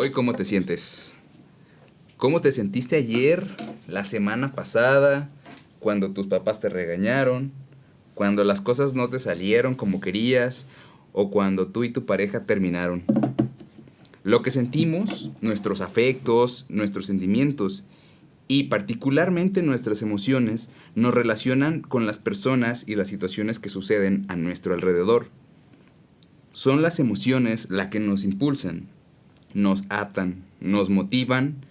Hoy, ¿cómo te sientes? ¿Cómo te sentiste ayer, la semana pasada, cuando tus papás te regañaron, cuando las cosas no te salieron como querías o cuando tú y tu pareja terminaron? Lo que sentimos, nuestros afectos, nuestros sentimientos y particularmente nuestras emociones nos relacionan con las personas y las situaciones que suceden a nuestro alrededor. Son las emociones las que nos impulsan, nos atan, nos motivan,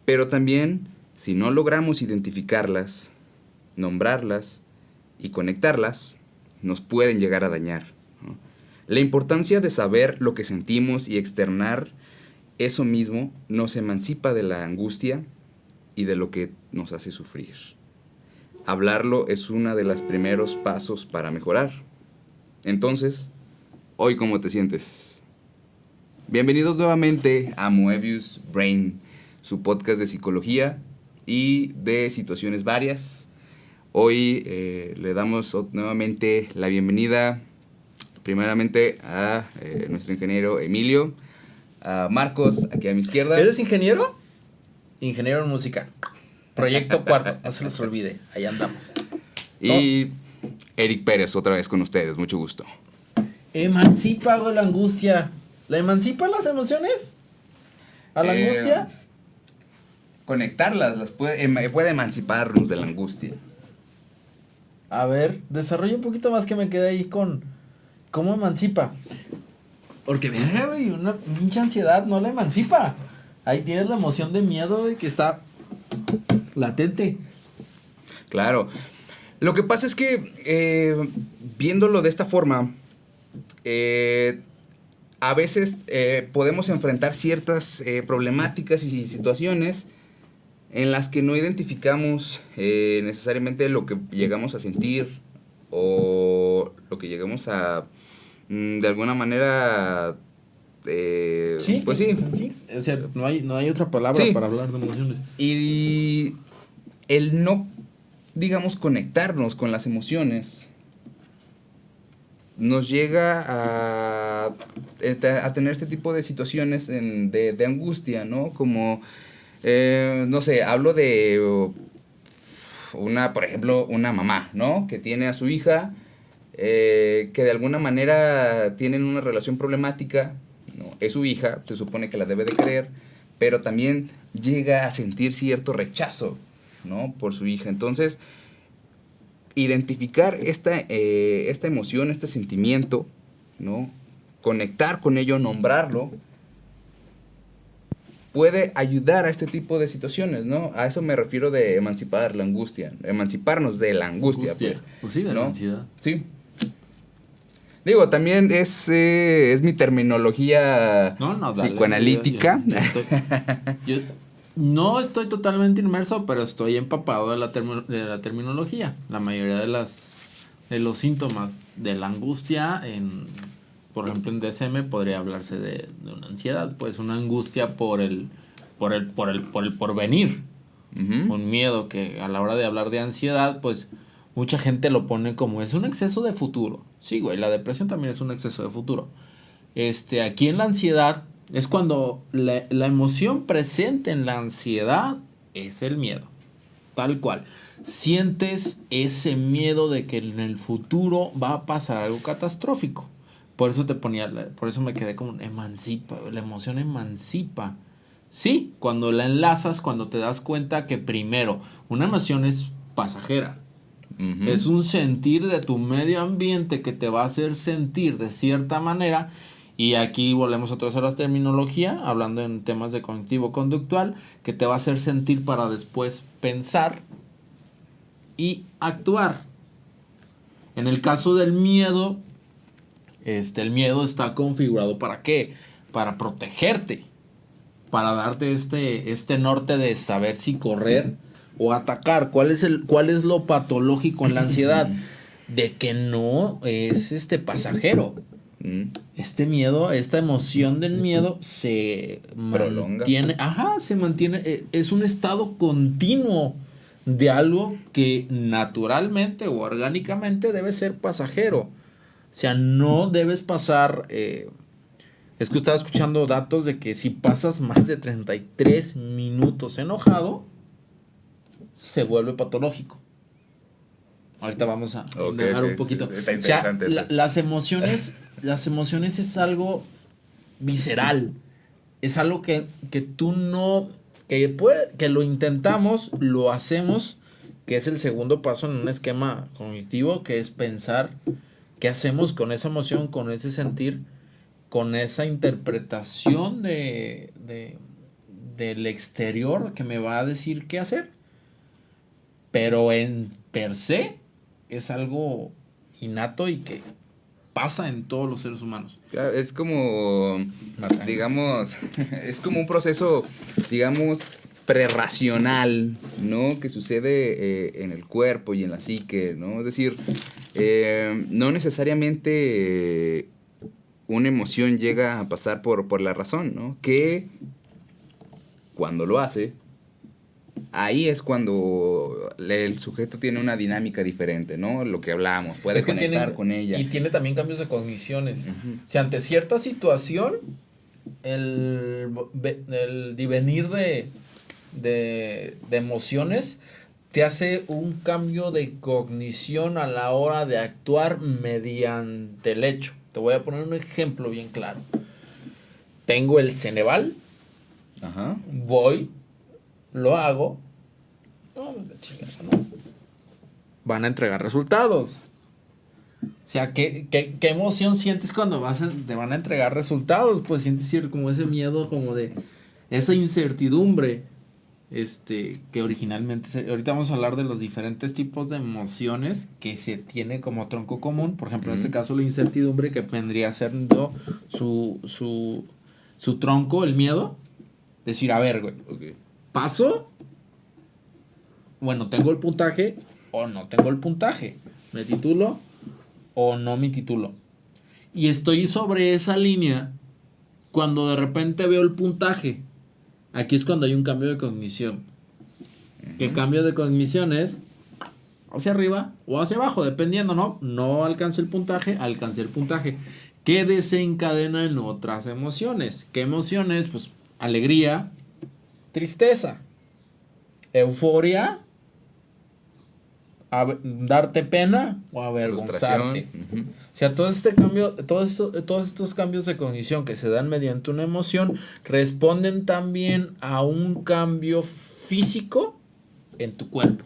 pero también, si no logramos identificarlas, nombrarlas y conectarlas, nos pueden llegar a dañar, ¿no? La importancia de saber lo que sentimos y externar eso mismo nos emancipa de la angustia y de lo que nos hace sufrir. Hablarlo es uno de los primeros pasos para mejorar. Entonces, hoy, ¿cómo te sientes? Bienvenidos nuevamente a Moebius Brain, su podcast de psicología y de situaciones varias. Hoy le damos nuevamente la bienvenida primeramente a nuestro ingeniero Emilio, a Marcos, aquí a mi izquierda. ¿Eres ingeniero? Ingeniero en música. Proyecto cuarto, no se los olvide, ahí andamos. Y Eric Pérez, otra vez con ustedes, mucho gusto. Emancipa la angustia. ¿La emancipa las emociones? ¿A la angustia? Conectarlas, puede emanciparnos de la angustia. A ver, desarrolla un poquito más que me quedé ahí con cómo emancipa. Porque, verga, güey, una pinche ansiedad no la emancipa. Ahí tienes la emoción de miedo, güey, que está latente. Claro. Lo que pasa es que, viéndolo de esta forma, a veces podemos enfrentar ciertas problemáticas y situaciones en las que no identificamos necesariamente lo que llegamos a sentir o lo que llegamos a, de alguna manera, Sí, pues sí. sentir. O sea, no hay otra palabra Sí. para hablar de emociones. Y el no, digamos, conectarnos con las emociones nos llega a tener este tipo de situaciones de angustia, ¿no? Como, no sé, hablo de por ejemplo, una mamá, ¿no? Que tiene a su hija, que de alguna manera tienen una relación problemática, ¿no? Es su hija, se supone que la debe de querer, pero también llega a sentir cierto rechazo, ¿no? Por su hija. Entonces, identificar esta emoción, este sentimiento, ¿no? Conectar con ello, nombrarlo, puede ayudar a este tipo de situaciones, ¿no? A eso me refiero de emancipar la angustia, emanciparnos de la angustia, pues. Pues sí, de ¿no? la ansiedad. Sí. Digo, también es mi terminología psicoanalítica. Yo no estoy totalmente inmerso, pero estoy empapado de la terminología. La mayoría de los síntomas de la angustia, por ejemplo, en DSM podría hablarse de una ansiedad, pues una angustia por el porvenir. Uh-huh. Un miedo que a la hora de hablar de ansiedad, pues mucha gente lo pone como es un exceso de futuro. Sí, güey, la depresión también es un exceso de futuro. Aquí en la ansiedad es cuando la emoción presente en la ansiedad es el miedo. Tal cual. Sientes ese miedo de que en el futuro va a pasar algo catastrófico. Por eso por eso me quedé como emancipa, la emoción emancipa. Sí, cuando la enlazas, cuando te das cuenta que primero, una emoción es pasajera. Uh-huh. Es un sentir de tu medio ambiente que te va a hacer sentir de cierta manera. Y aquí volvemos otra vez a la terminología, hablando en temas de cognitivo-conductual, que te va a hacer sentir para después pensar y actuar. En el caso del miedo, el miedo está configurado ¿para qué? Para protegerte, para darte este norte de saber si correr o atacar. ¿Cuál es lo patológico en la ansiedad? De que no es pasajero. Este miedo, esta emoción del miedo se mantiene. Ajá, se mantiene. Es un estado continuo de algo que naturalmente o orgánicamente debe ser pasajero. O sea, no debes pasar. es que estaba escuchando datos de que si pasas más de 33 minutos enojado, se vuelve patológico. Ahorita vamos a dejar un poquito. Sí, está interesante eso. Las emociones es algo visceral. Es algo que tú no, que lo intentamos, lo hacemos, que es el segundo paso en un esquema cognitivo, que es pensar qué hacemos con esa emoción, con ese sentir, con esa interpretación del exterior que me va a decir qué hacer. Pero en per se es algo innato y que pasa en todos los seres humanos. Claro, es como, digamos, es como un proceso, digamos, prerracional, ¿no? Que sucede en el cuerpo y en la psique, ¿no? Es decir, no necesariamente una emoción llega a pasar por la razón, ¿no? Que cuando lo hace, ahí es cuando el sujeto tiene una dinámica diferente, ¿no? Lo que hablamos, puede conectar con ella. Y tiene también cambios de cogniciones. O sea, ante cierta situación, el divenir de emociones te hace un cambio de cognición a la hora de actuar mediante el hecho. Te voy a poner un ejemplo bien claro. Tengo el Ceneval, Ajá. voy, lo hago, no, van a entregar resultados. O sea, ¿qué emoción sientes cuando te van a entregar resultados? Pues sientes como ese miedo, como de esa incertidumbre, que originalmente, ahorita vamos a hablar de los diferentes tipos de emociones que se tiene como tronco común. Por ejemplo, en este caso la incertidumbre, que vendría siendo su tronco, el miedo. Decir, a ver, güey, Okay. ¿paso? Bueno, ¿tengo el puntaje o no tengo el puntaje? ¿Me titulo o no me titulo? Y estoy sobre esa línea cuando de repente veo el puntaje. Aquí es cuando hay un cambio de cognición. ¿Qué cambio de cognición es? Hacia arriba o hacia abajo, dependiendo, ¿no? No alcancé el puntaje, alcancé el puntaje. ¿Qué desencadena en otras emociones? ¿Qué emociones? Pues alegría, tristeza, euforia, darte pena o avergonzarte. Uh-huh. O sea, todos estos cambios de cognición que se dan mediante una emoción responden también a un cambio físico en tu cuerpo.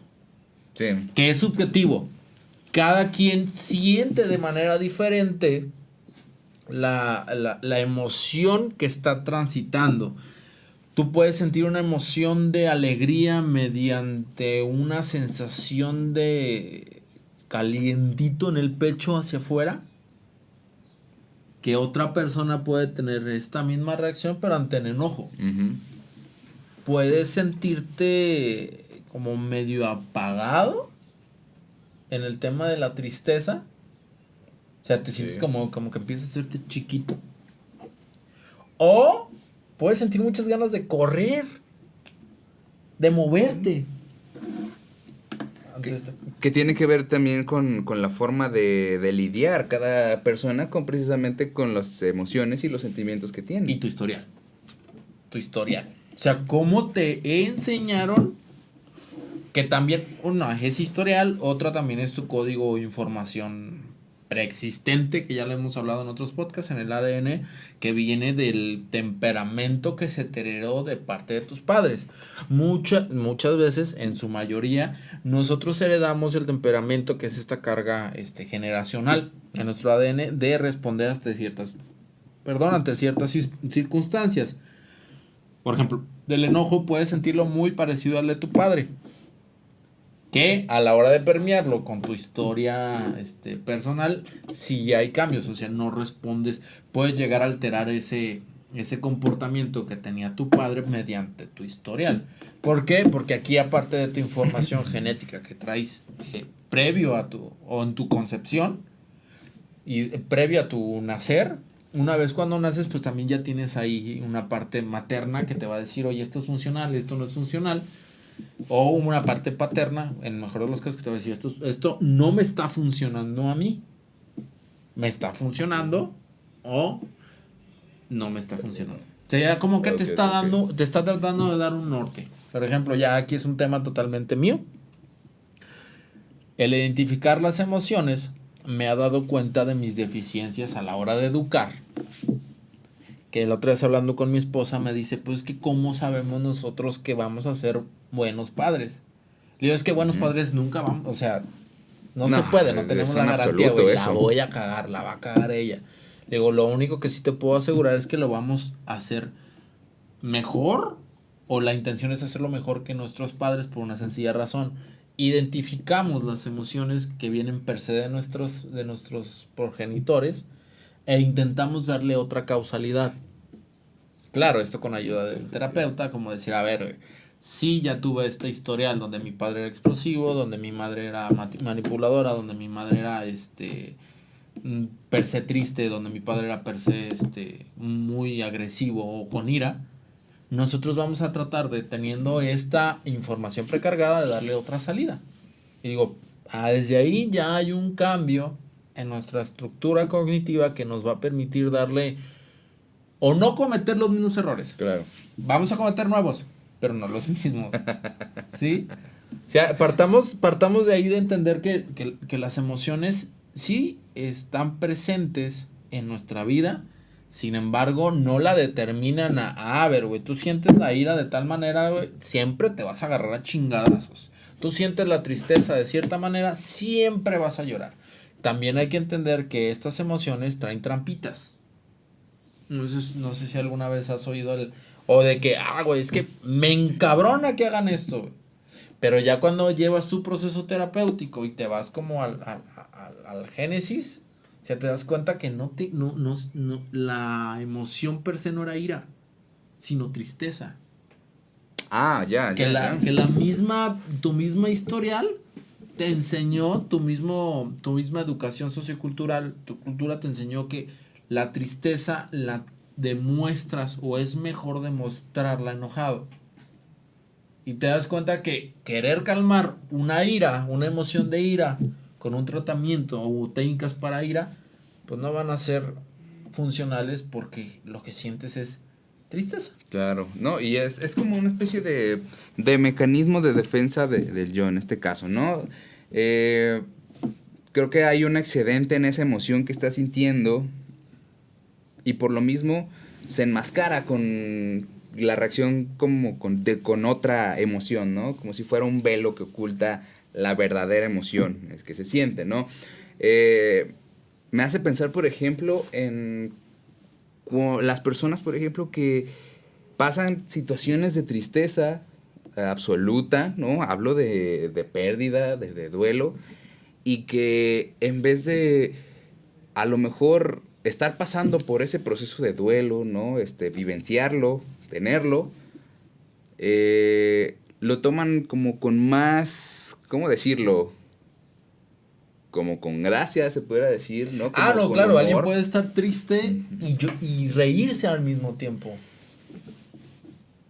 Sí. Que es subjetivo. Cada quien siente de manera diferente la emoción que está transitando. Tú puedes sentir una emoción de alegría mediante una sensación de calientito en el pecho hacia afuera, que otra persona puede tener esta misma reacción pero ante el enojo. Uh-huh. Puedes sentirte como medio apagado en el tema de la tristeza. O sea, te sientes como que empiezas a hacerte chiquito. O puedes sentir muchas ganas de correr, de moverte. Que tiene que ver también con la forma de lidiar cada persona precisamente con las emociones y los sentimientos que tiene. Y tu historial. O sea, cómo te enseñaron, que también, una es historial, otra también es tu código o información preexistente, que ya lo hemos hablado en otros podcasts, en el ADN, que viene del temperamento que se te heredó de parte de tus padres. Muchas veces, en su mayoría, nosotros heredamos el temperamento, que es esta carga generacional en nuestro ADN, de responder ante ciertas circunstancias. Por ejemplo, del enojo puedes sentirlo muy parecido al de tu padre, que a la hora de permearlo con tu historia personal, sí hay cambios. O sea, no respondes, puedes llegar a alterar ese comportamiento que tenía tu padre mediante tu historial. ¿Por qué? Porque aquí, aparte de tu información genética que traes previo a o en tu concepción y previo a tu nacer, una vez cuando naces, pues también ya tienes ahí una parte materna que te va a decir, oye, esto es funcional, esto no es funcional. O una parte paterna, en el mejor de los casos, que te va a decir, esto no me está funcionando a mí. Me está funcionando, o no me está funcionando. O sea, ya como que Ok, te está ok. dando, te está tratando de dar un norte. Por ejemplo, ya aquí es un tema totalmente mío. El identificar las emociones me ha dado cuenta de mis deficiencias a la hora de educar. Que el otro día hablando con mi esposa me dice, pues que cómo sabemos nosotros que vamos a ser buenos padres. Le digo, es que buenos Ujú. padres nunca vamos, o sea, no No, se puede, no tenemos es la un garantía, güey, absoluto la eso. voy a cagar, la va a cagar ella. Le digo, lo único que sí te puedo asegurar es que lo vamos a hacer mejor, o la intención es hacerlo mejor que nuestros padres por una sencilla razón. Identificamos las emociones que vienen per se de nuestros progenitores e intentamos darle otra causalidad. Claro, esto con ayuda del terapeuta, como decir, a ver, sí, ya tuve esta historial donde mi padre era explosivo, donde mi madre era manipuladora, donde mi madre era per se triste, donde mi padre era per se muy agresivo o con ira. Nosotros vamos a tratar de, teniendo esta información precargada, de darle otra salida. Y digo, desde ahí ya hay un cambio en nuestra estructura cognitiva que nos va a permitir darle o no cometer los mismos errores. Claro. Vamos a cometer nuevos, pero no los mismos. ¿Sí? O sea, partamos de ahí de entender que las emociones sí están presentes en nuestra vida. Sin embargo, no la determinan a ver, güey, tú sientes la ira de tal manera, güey, siempre te vas a agarrar a chingadazos. Tú sientes la tristeza de cierta manera, siempre vas a llorar. También hay que entender que estas emociones traen trampitas. No sé si alguna vez has oído o de que, güey, es que me encabrona que hagan esto, güey. Pero ya cuando llevas tu proceso terapéutico y te vas como al génesis, ya te das cuenta que no, la emoción per se no era ira, sino tristeza. Ah, ya, Que ya, la, ya. que la misma, tu misma historial te enseñó, tu misma educación sociocultural, tu cultura te enseñó que la tristeza la demuestras o es mejor demostrarla enojado. Y te das cuenta que querer calmar una ira, una emoción de ira, con un tratamiento o técnicas para ira, pues no van a ser funcionales porque lo que sientes es tristeza. Claro, no, y es como una especie de mecanismo de defensa del yo en este caso, ¿no? Eh, Creo que hay un excedente en esa emoción que estás sintiendo y por lo mismo se enmascara con la reacción como con otra emoción, ¿no? Como si fuera un velo que oculta la verdadera emoción es que se siente, ¿no? Eh, Me hace pensar, por ejemplo, en las personas, por ejemplo, que pasan situaciones de tristeza absoluta, ¿no? Hablo de pérdida, de duelo, y que en vez de a lo mejor estar pasando por ese proceso de duelo, ¿no? Vivenciarlo, tenerlo, lo toman como con más, ¿cómo decirlo? Como con gracia, se pudiera decir, ¿no? Como No, con claro, alguien humor. puede estar triste y reírse al mismo tiempo.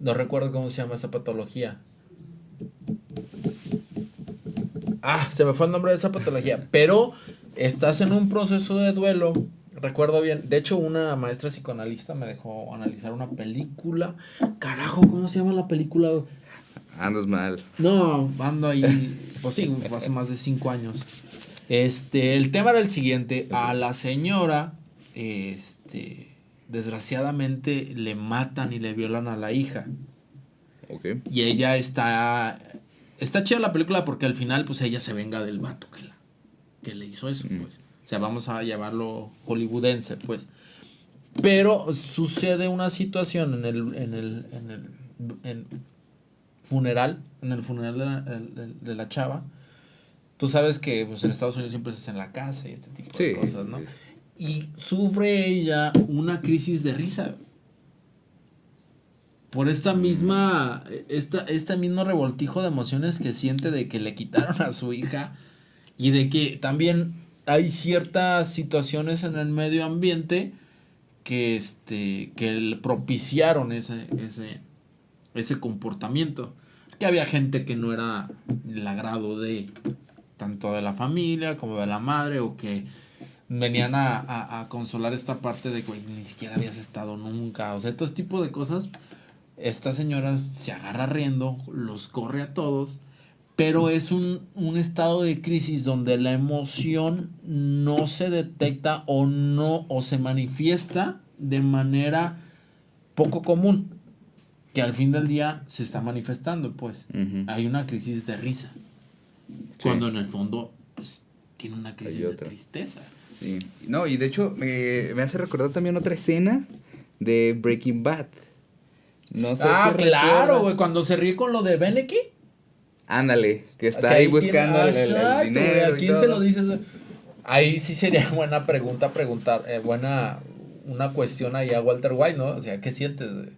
No recuerdo cómo se llama esa patología. Se me fue el nombre de esa patología. Pero estás en un proceso de duelo. Recuerdo bien. De hecho, una maestra psicoanalista me dejó analizar una película. Carajo, ¿cómo se llama la película? Andas mal. No, ando ahí. Pues sí, fue hace más de 5 años. El tema era el siguiente. A la señora, desgraciadamente le matan y le violan a la hija. Ok. Y ella está chida la película porque al final pues ella se venga del vato que le hizo eso, pues. O sea, vamos a llamarlo hollywoodense, pues. Pero sucede una situación funeral, en el funeral de la chava. Tú sabes que pues, en Estados Unidos siempre se hace en la casa y este tipo de Sí. cosas, ¿no? Y sufre ella una crisis de risa por esta misma este mismo revoltijo de emociones que siente de que le quitaron a su hija y de que también hay ciertas situaciones en el medio ambiente que le propiciaron ese comportamiento, que había gente que no era el agrado de tanto de la familia como de la madre, o que venían a consolar esta parte de que güey, ni siquiera habías estado nunca. O sea, todo este tipo de cosas. Esta señora se agarra riendo, los corre a todos. Pero es un estado de crisis donde la emoción no se detecta o se manifiesta de manera poco común. Que al fin del día se está manifestando, pues. Ujú. Hay una crisis de risa. Sí. Cuando en el fondo, pues, tiene una crisis Hay de otra. tristeza. Sí. No, y de hecho me hace recordar también otra escena de Breaking Bad. No sé si Claro, recuerdas. güey. Cuando se ríe con lo de Beneki. Ándale, que está Que ahí ahí buscando tiene- el exacto, güey, dinero ¿a y quién todo. se lo dices? Ahí sí sería buena pregunta preguntar, una cuestión ahí a Walter White, ¿no? O sea, ¿qué sientes, güey?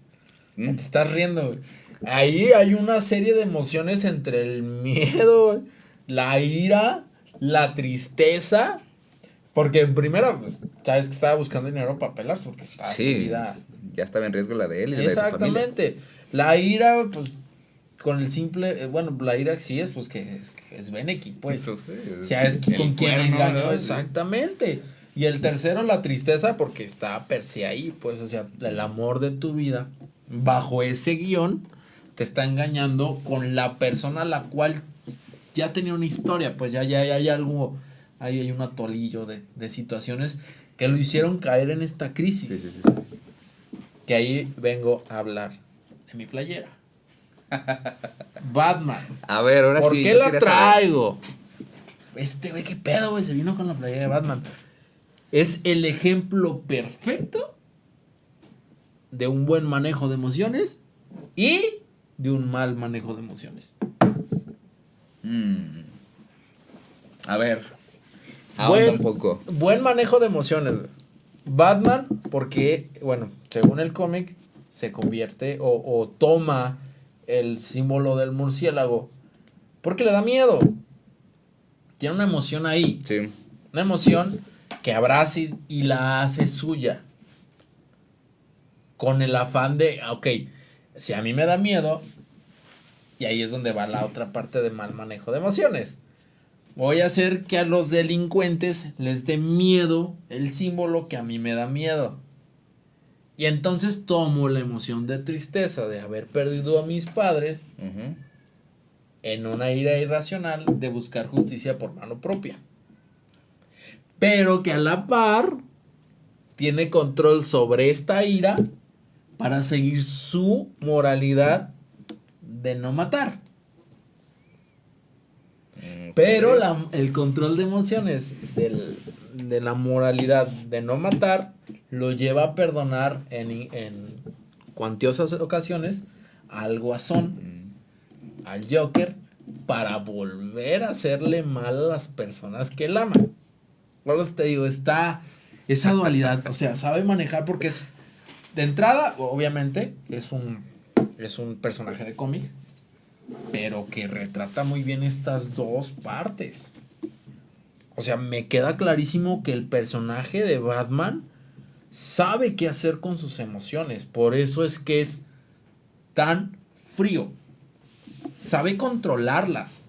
Mm. Te estás riendo, güey. Ahí hay una serie de emociones entre el miedo, güey, la ira, la tristeza. Porque en primera, pues, sabes que estaba buscando dinero para pelarse porque estaba su Sí, vida. ya estaba en riesgo la de él y la de su familia. Exactamente. La ira, pues, con el simple, bueno, la ira sí es, pues, que es Beneki, pues. Eso sí, O sea, es el con quien cuerno, engañó, ¿no? exactamente. Y el tercero, la tristeza, porque está per se ahí, pues, o sea, el amor de tu vida, bajo ese guión, te está engañando con la persona a la cual ya tenía una historia, pues ya hay algo, ahí hay un atolillo de situaciones que lo hicieron caer en esta crisis. Sí, sí, sí, sí. Que ahí vengo a hablar de mi playera. Batman. A ver, ahora ¿Por sí. qué yo la quería saber. traigo? Este güey, qué pedo, güey, se vino con la playera de Batman. Es el ejemplo perfecto de un buen manejo de emociones y de un mal manejo de emociones. A ver, ahonda un poco. Buen manejo de emociones. Güey. Batman, porque, bueno, según el cómic, se convierte o toma el símbolo del murciélago porque le da miedo. Tiene una emoción ahí. Sí. Una emoción que abraza y la hace suya. Con el afán de, ok, si a mí me da miedo, y ahí es donde va la otra parte de mal manejo de emociones. Voy a hacer que a los delincuentes les dé miedo el símbolo que a mí me da miedo. Y entonces tomo la emoción de tristeza de haber perdido a mis padres Ujú. en una ira irracional de buscar justicia por mano propia. Pero que a la par tiene control sobre esta ira para seguir su moralidad de no matar. Pero el control de emociones de la moralidad de no matar lo lleva a perdonar en cuantiosas ocasiones al Guasón, al Joker, para volver a hacerle mal a las personas que él ama. Por eso te digo, está esa dualidad, o sea, sabe manejar porque es, de entrada, obviamente, es un personaje de cómic, pero que retrata muy bien estas dos partes. O sea, me queda clarísimo que el personaje de Batman sabe qué hacer con sus emociones. Por eso es que es tan frío. Sabe controlarlas.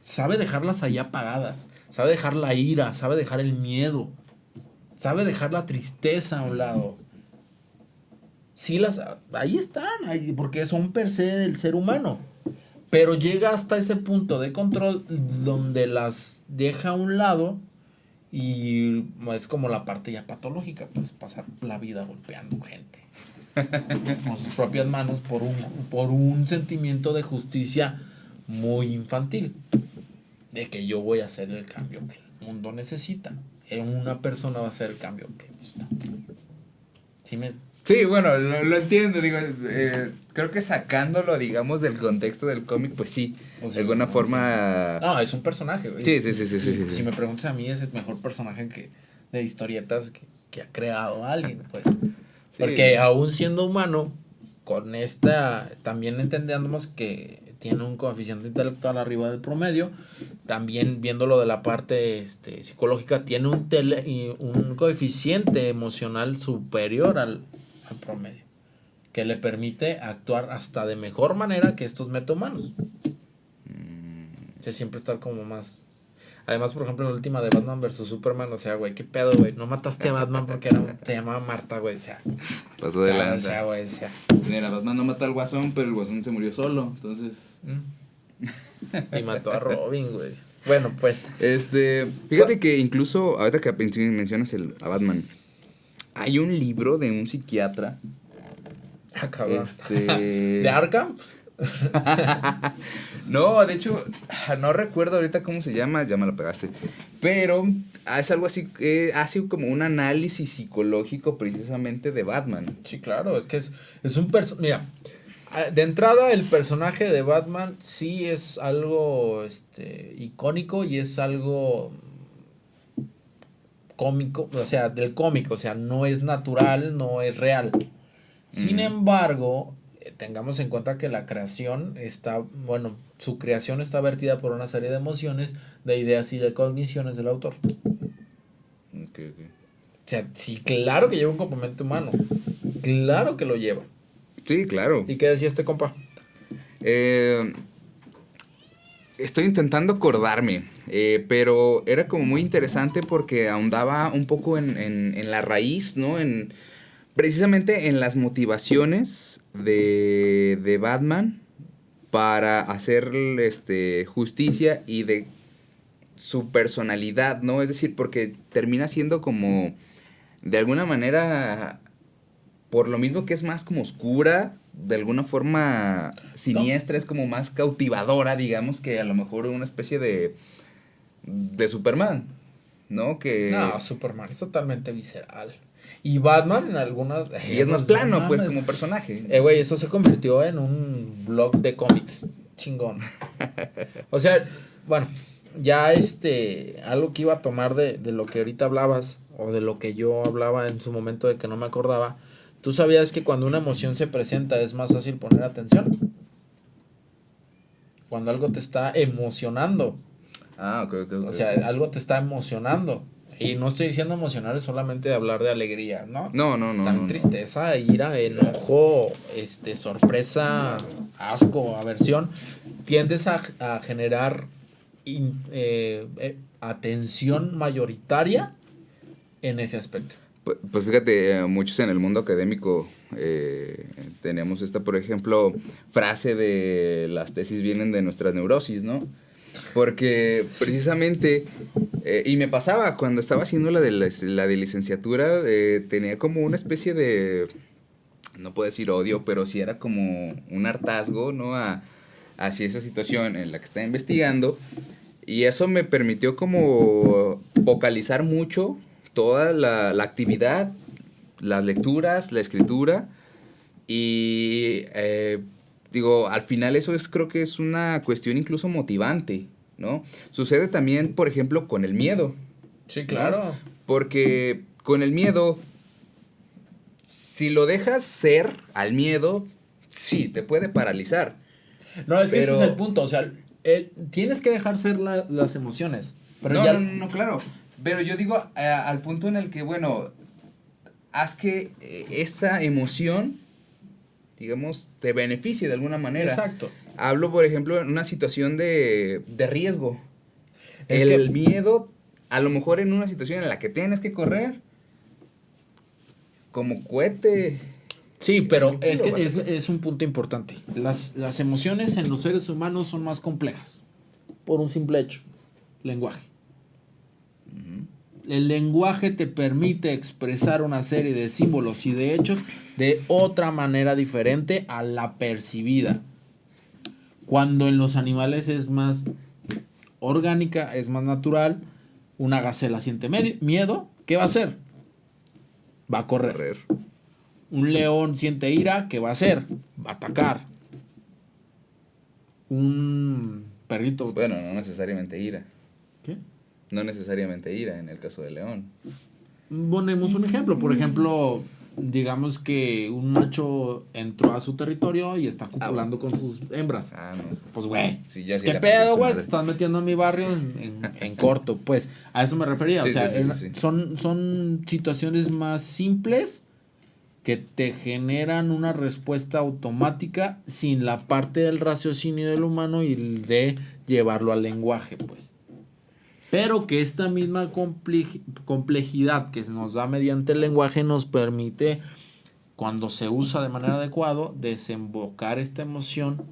Sabe dejarlas ahí apagadas. Sabe dejar la ira. Sabe dejar el miedo. Sabe dejar la tristeza a un lado. Sí, ahí están. Porque son per se del ser humano. Pero llega hasta ese punto de control donde las deja a un lado y es como la parte ya patológica, pues pasar la vida golpeando gente con sus propias manos por un sentimiento de justicia muy infantil, de que yo voy a hacer el cambio que el mundo necesita. Una persona va a hacer el cambio que pues, no. ¿Sí me... Sí, bueno, lo entiendo, digo, creo que sacándolo, digamos, del contexto del cómic, pues sí, O sea, de alguna forma... No, es un personaje, güey. Sí. Si me preguntas a mí, es el mejor personaje de historietas que ha creado alguien, pues. Sí. Porque aún siendo humano, con esta, también entendemos que tiene un coeficiente intelectual arriba del promedio, también viéndolo de la parte psicológica, tiene un coeficiente emocional superior al promedio, que le permite actuar hasta de mejor manera que estos metahumanos. O sea, siempre estar como más... Además, por ejemplo, en la última de Batman vs Superman, o sea, güey, qué pedo, güey. No mataste a Batman porque se llamaba Marta, güey. O sea, pasó de lanza. O sea, güey, o sea. Mira, Batman no mató al Guasón, pero el Guasón se murió solo, entonces... Y mató a Robin, güey. Bueno, pues. Fíjate que incluso, ahorita que mencionas a Batman, hay un libro de un psiquiatra. Cabrón. ¿De Arkham? No, de hecho, no recuerdo ahorita cómo se llama, ya me lo pegaste. Pero es algo así, hace como un análisis psicológico precisamente de Batman. Sí, claro, es que es un personaje. Mira, de entrada, el personaje de Batman sí es algo icónico y es algo cómico, o sea, del cómico, o sea, no es natural, no es real. Sin embargo, tengamos en cuenta que la creación su creación está vertida por una serie de emociones, de ideas y de cogniciones del autor. Okay. O sea, sí, claro que lleva un componente humano. Claro que lo lleva. Sí, claro. ¿Y qué decía este compa? Estoy intentando acordarme, pero era como muy interesante porque ahondaba un poco en la raíz, ¿no? Precisamente en las motivaciones de Batman para hacer justicia y de su personalidad, ¿no? Es decir, porque termina siendo como, de alguna manera, por lo mismo que es más como oscura, de alguna forma siniestra, es como más cautivadora, digamos, que a lo mejor una especie de Superman, ¿no? No, Superman es totalmente visceral. Y Batman en algunas... Y es más plano, pues, como personaje. Güey, eso se convirtió en un blog de cómics. Chingón. O sea, bueno, ya algo que iba a tomar de lo que ahorita hablabas, o de lo que yo hablaba en su momento de que no me acordaba. ¿Tú sabías que cuando una emoción se presenta es más fácil poner atención? Cuando algo te está emocionando. Ah, ok. O sea, algo te está emocionando. Y no estoy diciendo emocionar es solamente hablar de alegría, ¿no? No. También tristeza, ira, enojo, sorpresa, asco, aversión. Tiendes a generar atención mayoritaria en ese aspecto. Pues fíjate, muchos en el mundo académico tenemos esta, por ejemplo, frase de las tesis vienen de nuestras neurosis, ¿no? Porque precisamente, y me pasaba cuando estaba haciendo la de licenciatura, tenía como una especie de, no puedo decir odio, pero sí era como un hartazgo, ¿no? Hacia esa situación en la que estaba investigando, y eso me permitió como focalizar mucho toda la actividad, las lecturas, la escritura, y al final eso creo que es una cuestión incluso motivante, ¿no? Sucede también, por ejemplo, con el miedo. Sí, claro. ¿No? Porque con el miedo, si lo dejas ser al miedo, sí, te puede paralizar. No, es que ese es el punto, o sea, tienes que dejar ser las emociones. Pero no, claro. Pero yo digo al punto en el que, bueno, haz que esa emoción, digamos, te beneficie de alguna manera. Exacto. Hablo, por ejemplo, en una situación de riesgo. El miedo, a lo mejor en una situación en la que tienes que correr, como cohete. Sí, pero es un punto importante. Las emociones en los seres humanos son más complejas. Por un simple hecho. Lenguaje. El lenguaje te permite expresar una serie de símbolos y de hechos de otra manera diferente a la percibida. Cuando en los animales es más orgánica, es más natural, una gacela siente miedo, ¿qué va a hacer? Va a correr. Un león siente ira, ¿qué va a hacer? Va a atacar. Un perrito... Bueno, no necesariamente ira. ¿Qué? No necesariamente ira en el caso del león. Ponemos un ejemplo. Por ejemplo, digamos que un macho entró a su territorio y está copulando con sus hembras. Ah, no. Pues, güey. Sí, ya ¿Qué pedo, güey? Te estás metiendo en mi barrio en corto. Pues, a eso me refería. Sí, o sea, sí. Son situaciones más simples que te generan una respuesta automática sin la parte del raciocinio del humano y de llevarlo al lenguaje, pues. pero que esta misma complejidad que nos da mediante el lenguaje nos permite, cuando se usa de manera adecuada, desembocar esta emoción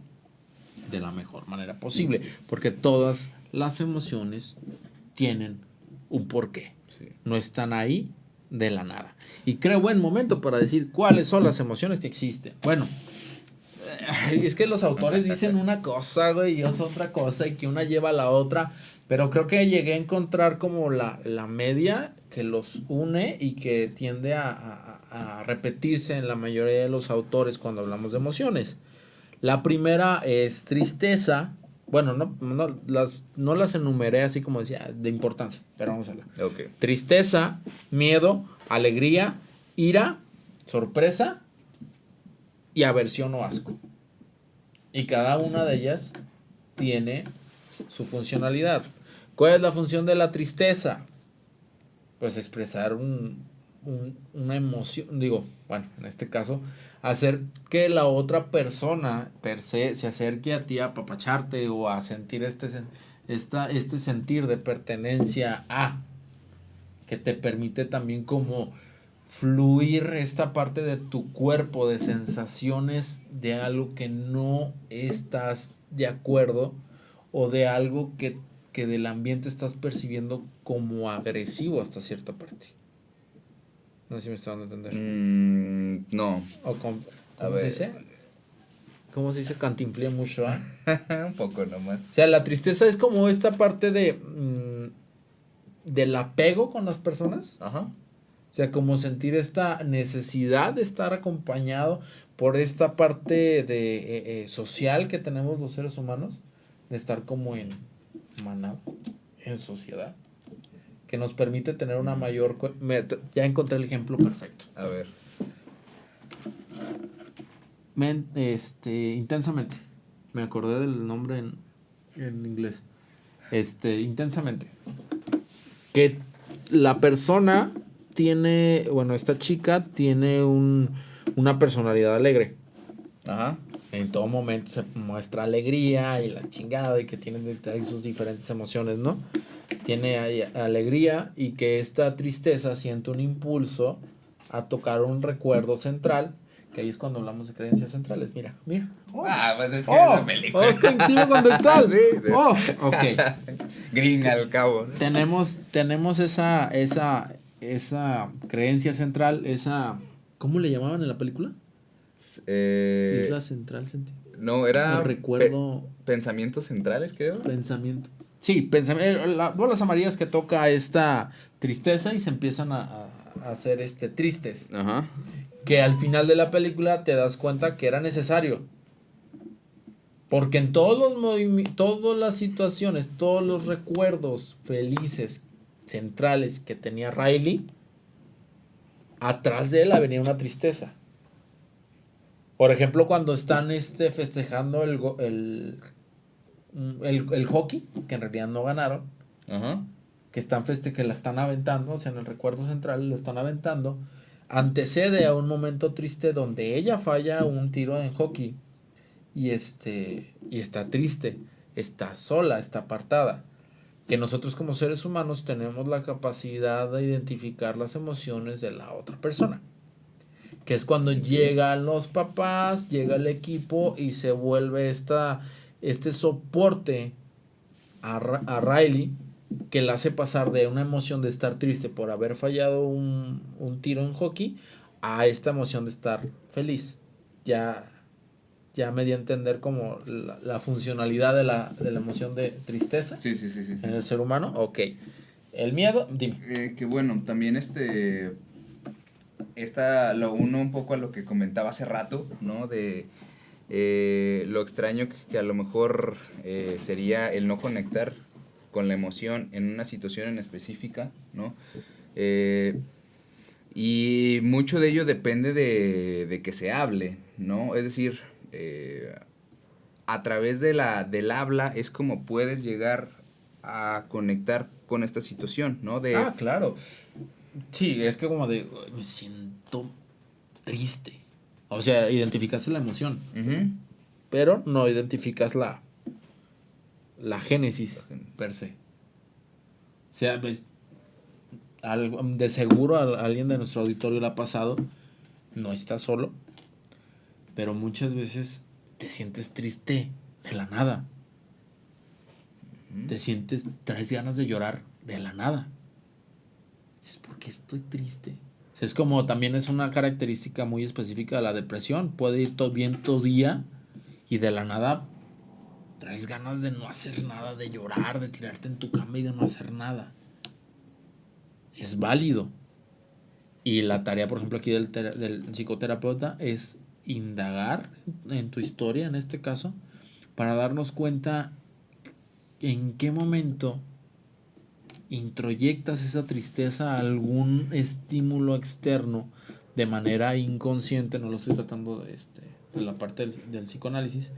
de la mejor manera posible, porque todas las emociones tienen un porqué, Sí. no están ahí de la nada. Y creo buen momento para decir cuáles son las emociones que existen. Bueno, es que los autores dicen una cosa, güey, y es otra cosa, y que una lleva a la otra, pero creo que llegué a encontrar como la media que los une y que tiende a repetirse en la mayoría de los autores cuando hablamos de emociones. La primera es tristeza. Bueno, no las enumeré así como decía, de importancia, pero vamos a hablar. Ok. Tristeza, miedo, alegría, ira, sorpresa y aversión o asco. Y cada una de ellas tiene su funcionalidad. ¿Cuál es la función de la tristeza? Pues expresar una emoción, digo, bueno, en este caso, hacer que la otra persona per se se acerque a ti a apapacharte o a sentir este sentir de pertenencia a, que te permite también como fluir esta parte de tu cuerpo, de sensaciones de algo que no estás de acuerdo o de algo que del ambiente estás percibiendo como agresivo hasta cierta parte. No sé si me está dando a entender. No. O A ¿cómo ver. se dice? ¿Cómo se dice? Cantinflé mucho, ¿ah? Un poco nomás. O sea, la tristeza es como esta parte del apego con las personas. Ajá. O sea, como sentir esta necesidad de estar acompañado por esta parte de social que tenemos los seres humanos, de estar como en manada, en sociedad, que nos permite tener una mayor... Ya encontré el ejemplo perfecto. A ver. Intensamente. Me acordé del nombre en inglés. Intensamente. Que la persona tiene, bueno, esta chica tiene una personalidad alegre. Ajá. En todo momento se muestra alegría y la chingada y que tiene sus diferentes emociones, ¿no? Tiene alegría y que esta tristeza siente un impulso a tocar un recuerdo central, que ahí es cuando hablamos de creencias centrales. Mira. Oh. Pues es que esa película. Es cognitivo conductual. Sí. Ok. Green al cabo, ¿no? Tenemos esa creencia central, ¿cómo le llamaban en la película? Isla central, No, era. No recuerdo. Pensamientos centrales, creo. Pensamiento. Sí, pensamiento. Las bolas amarillas que toca esta tristeza y se empiezan a hacer tristes. Ajá. Que al final de la película te das cuenta que era necesario. Porque en todas las situaciones, todos los recuerdos felices centrales que tenía Riley, atrás de él venía una tristeza. Por ejemplo, cuando están festejando el hockey, que en realidad no ganaron, Ajá. que la están aventando, o sea, en el recuerdo central lo están aventando, antecede a un momento triste donde ella falla un tiro en hockey y está triste, está sola, está apartada. Que nosotros como seres humanos tenemos la capacidad de identificar las emociones de la otra persona. Que es cuando llegan los papás, llega el equipo y se vuelve este soporte a Riley, que la hace pasar de una emoción de estar triste por haber fallado un tiro en hockey a esta emoción de estar feliz. Ya me di a entender como la funcionalidad de la emoción de tristeza. Sí. En el ser humano. Ok. El miedo, dime. Que bueno, también lo uno un poco a lo que comentaba hace rato, ¿no? De lo extraño que a lo mejor sería el no conectar con la emoción en una situación en específica, ¿no? Y mucho de ello depende de que se hable, ¿no? Es decir, a través del habla es como puedes llegar a conectar con esta situación, ¿no? Claro. Sí, es que como me siento triste. O sea, identificas la emoción, Uh-huh. pero no identificas la génesis per se. sea, pues, de seguro a alguien de nuestro auditorio le ha pasado, no está solo, pero muchas veces te sientes triste de la nada. Te sientes, traes ganas de llorar de la nada. Dices, ¿por qué estoy triste? O sea, es como también es una característica muy específica de la depresión. Puede ir todo bien todo día y de la nada traes ganas de no hacer nada, de llorar, de tirarte en tu cama y de no hacer nada. Es válido. Y la tarea, por ejemplo, aquí del psicoterapeuta es indagar en tu historia, en este caso, para darnos cuenta en qué momento introyectas esa tristeza a algún estímulo externo de manera inconsciente. No lo estoy tratando de la parte del psicoanálisis,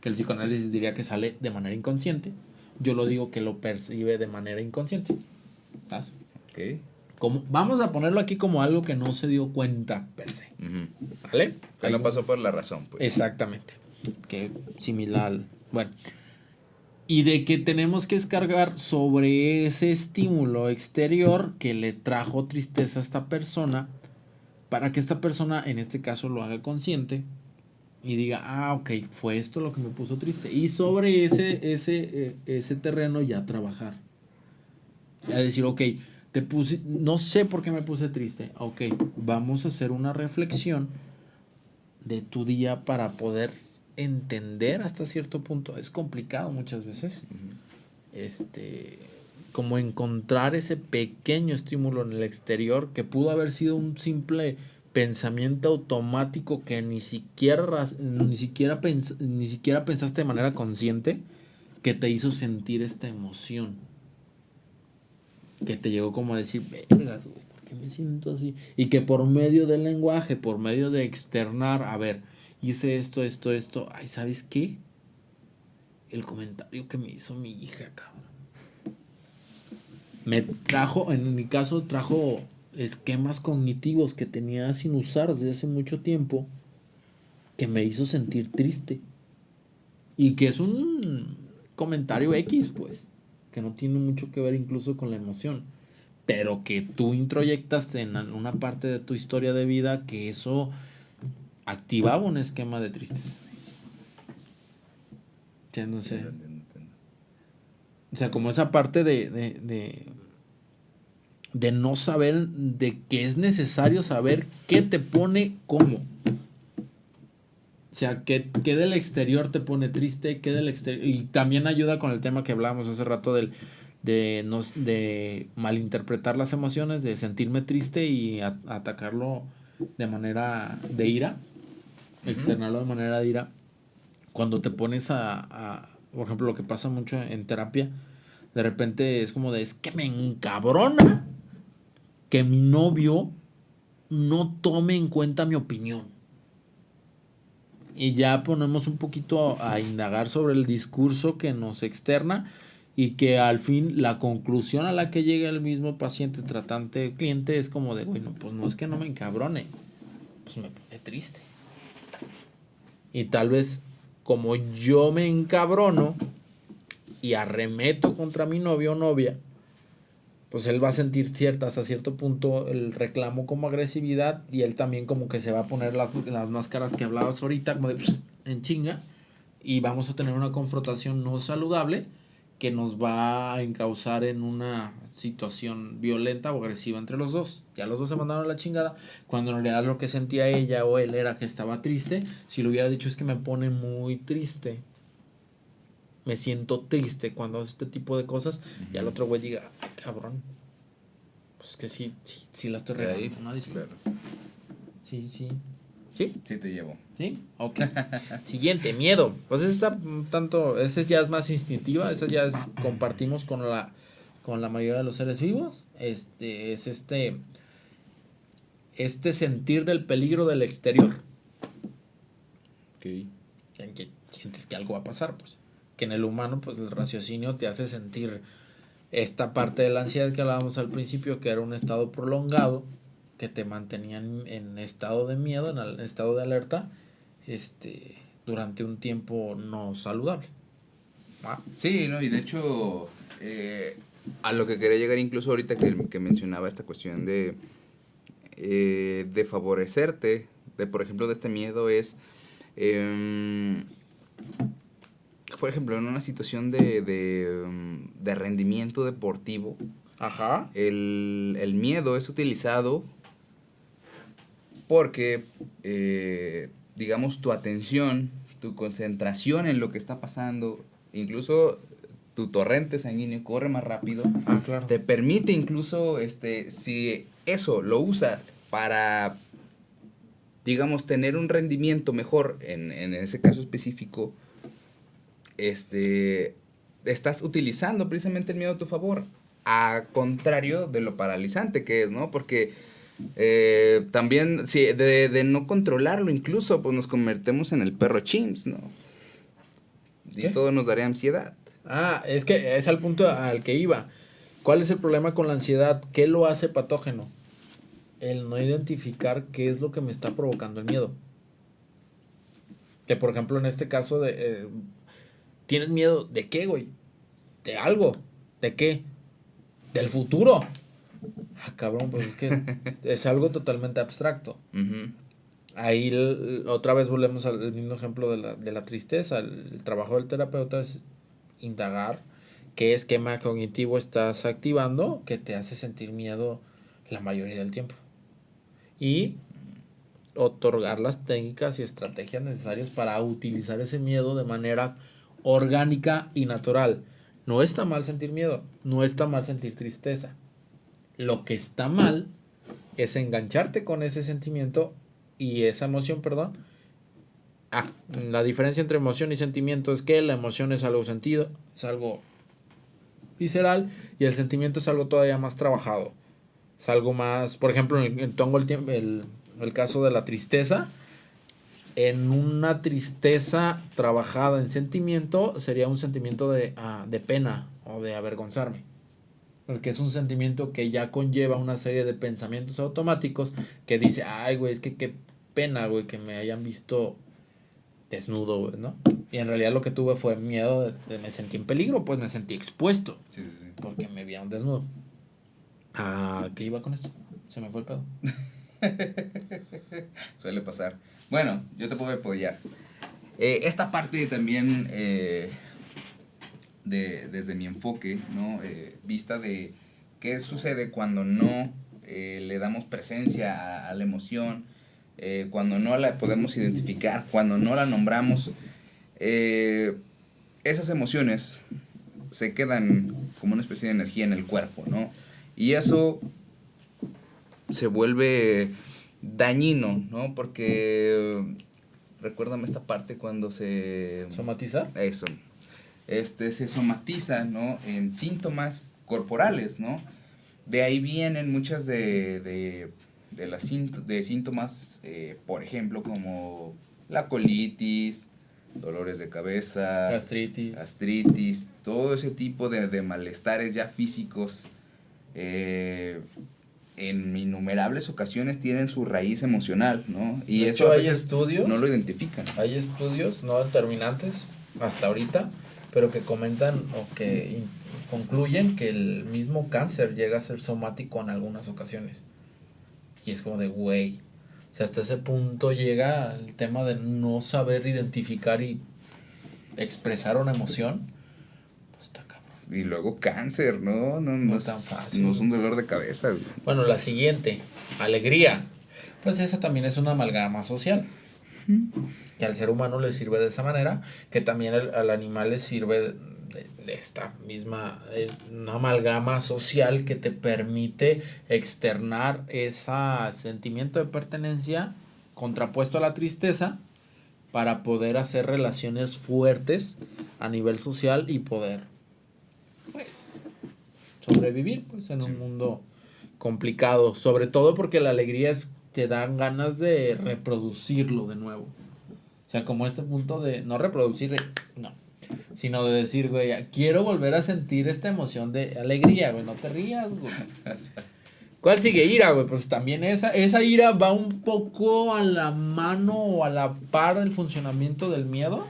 que el psicoanálisis diría que sale de manera inconsciente. Yo lo digo que lo percibe de manera inconsciente. ¿Estás? Ok. Vamos a ponerlo aquí como algo que no se dio cuenta per se. ¿Vale? Que no pasó por la razón, pues. Exactamente. Que similar. Bueno. Y de que tenemos que descargar sobre ese estímulo exterior que le trajo tristeza a esta persona, para que esta persona, en este caso, lo haga consciente y diga, ah, ok, fue esto lo que me puso triste. Y sobre ese terreno ya trabajar. Ya decir, ok, no sé por qué me puse triste. Ok, vamos a hacer una reflexión de tu día para poder entender hasta cierto punto. Es complicado muchas veces. Como encontrar ese pequeño estímulo en el exterior que pudo haber sido un simple pensamiento automático que ni siquiera pensaste de manera consciente, que te hizo sentir esta emoción, que te llegó como a decir, vergas, güey, ¿por qué me siento así? Y que por medio del lenguaje, por medio de externar, a ver, hice esto, ay, ¿sabes qué? El comentario que me hizo mi hija, cabrón, me trajo, en mi caso, trajo esquemas cognitivos que tenía sin usar desde hace mucho tiempo, que me hizo sentir triste. Y que es un comentario X, pues, que no tiene mucho que ver incluso con la emoción, pero que tú introyectaste en una parte de tu historia de vida que eso activaba un esquema de tristeza. Entiéndose. O sea, como esa parte de no saber, de que es necesario saber qué te pone cómo. O sea, qué del exterior te pone triste, qué del exterior. Y también ayuda con el tema que hablábamos hace rato de malinterpretar las emociones, de sentirme triste y atacarlo de manera de ira, externarlo de manera de ira. Cuando te pones por ejemplo, lo que pasa mucho en terapia, de repente es como es que me encabrona que mi novio no tome en cuenta mi opinión. Y ya ponemos un poquito a indagar sobre el discurso que nos externa y que al fin la conclusión a la que llega el mismo paciente, tratante, cliente es como de, bueno, pues no es que no me encabrone, pues me pone triste. Y tal vez como yo me encabrono y arremeto contra mi novio o novia, pues él va a sentir hasta cierto punto el reclamo como agresividad, y él también como que se va a poner las máscaras que hablabas ahorita, como de en chinga, y vamos a tener una confrontación no saludable que nos va a encauzar en una situación violenta o agresiva entre los dos. Ya los dos se mandaron a la chingada, cuando en realidad lo que sentía ella o él era que estaba triste. Si lo hubiera dicho, es que me pone muy triste, me siento triste cuando hace este tipo de cosas, y al otro güey diga, cabrón, pues que sí la estoy regando, ¿no? Claro. Sí. ¿Sí? Sí te llevo. ¿Sí? Ok. Siguiente, miedo. Pues esa esa ya es más instintiva, esa ya compartimos con la mayoría de los seres vivos. Es sentir del peligro del exterior. Ok. Que sientes que algo va a pasar, pues. Que en el humano, pues el raciocinio te hace sentir esta parte de la ansiedad que hablábamos al principio, que era un estado prolongado, que te mantenía en estado de miedo, en estado de alerta, durante un tiempo no saludable. Sí, ¿no? Y de hecho, A lo que quería llegar incluso ahorita que mencionaba esta cuestión de favorecerte, por ejemplo, de este miedo es, por ejemplo, en una situación de rendimiento deportivo, Ajá. el miedo es utilizado porque, digamos, tu atención, tu concentración en lo que está pasando, incluso tu torrente sanguíneo corre más rápido. Ah, claro. Te permite incluso, si eso lo usas para, digamos, tener un rendimiento mejor, en ese caso específico, estás utilizando precisamente el miedo a tu favor, a contrario de lo paralizante que es, ¿no? Porque también, sí, de no controlarlo incluso, pues nos convertimos en el perro chimps, ¿no? Y ¿Qué? todo nos daría ansiedad. Ah, es que es al punto al que iba. ¿Cuál es el problema con la ansiedad? ¿Qué lo hace patógeno? El no identificar qué es lo que me está provocando el miedo. Que por ejemplo en este caso ¿tienes miedo de qué, güey? De algo. ¿De qué? Del futuro. Ah, cabrón, pues es que es algo totalmente abstracto. Uh-huh. Ahí otra vez volvemos al mismo ejemplo de la tristeza. El trabajo del terapeuta es indagar qué esquema cognitivo estás activando que te hace sentir miedo la mayoría del tiempo. Y otorgar las técnicas y estrategias necesarias para utilizar ese miedo de manera orgánica y natural. No está mal sentir miedo, no está mal sentir tristeza. Lo que está mal es engancharte con ese sentimiento y esa emoción, perdón. La diferencia entre emoción y sentimiento es que la emoción es algo sentido, es algo visceral, y el sentimiento es algo todavía más trabajado. Es algo más, por ejemplo, pongo el caso de la tristeza. En una tristeza trabajada en sentimiento sería un sentimiento de pena o de avergonzarme. Porque es un sentimiento que ya conlleva una serie de pensamientos automáticos que dice, ay, güey, es que qué pena, güey, que me hayan visto desnudo, güey, ¿no? Y en realidad lo que tuve fue miedo me sentí en peligro, pues me sentí expuesto. Sí, sí, sí. Porque me vieron desnudo. ¿Qué iba con esto? Se me fue el pedo. Suele pasar. Bueno, yo te puedo apoyar. Esta parte también, desde mi enfoque, ¿no? Vista de qué sucede cuando no le damos presencia a la emoción, cuando no la podemos identificar, cuando no la nombramos. Esas emociones se quedan como una especie de energía en el cuerpo, ¿no? Y eso se vuelve dañino, ¿no? Porque recuérdame esta parte cuando se... ¿Somatizar? Eso. Se somatiza, ¿no? En síntomas corporales, ¿no? De ahí vienen muchas de síntomas, por ejemplo, como la colitis, dolores de cabeza, gastritis, todo ese tipo de malestares ya físicos, en innumerables ocasiones tienen su raíz emocional, ¿no? Y de eso hecho, a hay veces estudios, no lo identifican. Hay estudios no determinantes hasta ahorita, pero que comentan o que concluyen que el mismo cáncer llega a ser somático en algunas ocasiones. Y es como de, güey, o sea, hasta ese punto llega el tema de no saber identificar y expresar una emoción. Pues está cabrón. Y luego cáncer, ¿no? No es tan fácil. No es un dolor de cabeza, güey. Bueno, la siguiente, alegría. Pues esa también es una amalgama social. Que al ser humano le sirve de esa manera, que también al animal le sirve de esta misma, una amalgama social que te permite externar ese sentimiento de pertenencia contrapuesto a la tristeza para poder hacer relaciones fuertes a nivel social y poder, pues, sobrevivir, pues, en un mundo complicado, sobre todo porque la alegría te dan ganas de reproducirlo de nuevo. O sea, como este punto de no reproducir, sino de decir, güey, quiero volver a sentir esta emoción de alegría, güey, no te rías, güey. ¿Cuál sigue? Ira, güey, pues también esa ira va un poco a la mano o a la par del funcionamiento del miedo,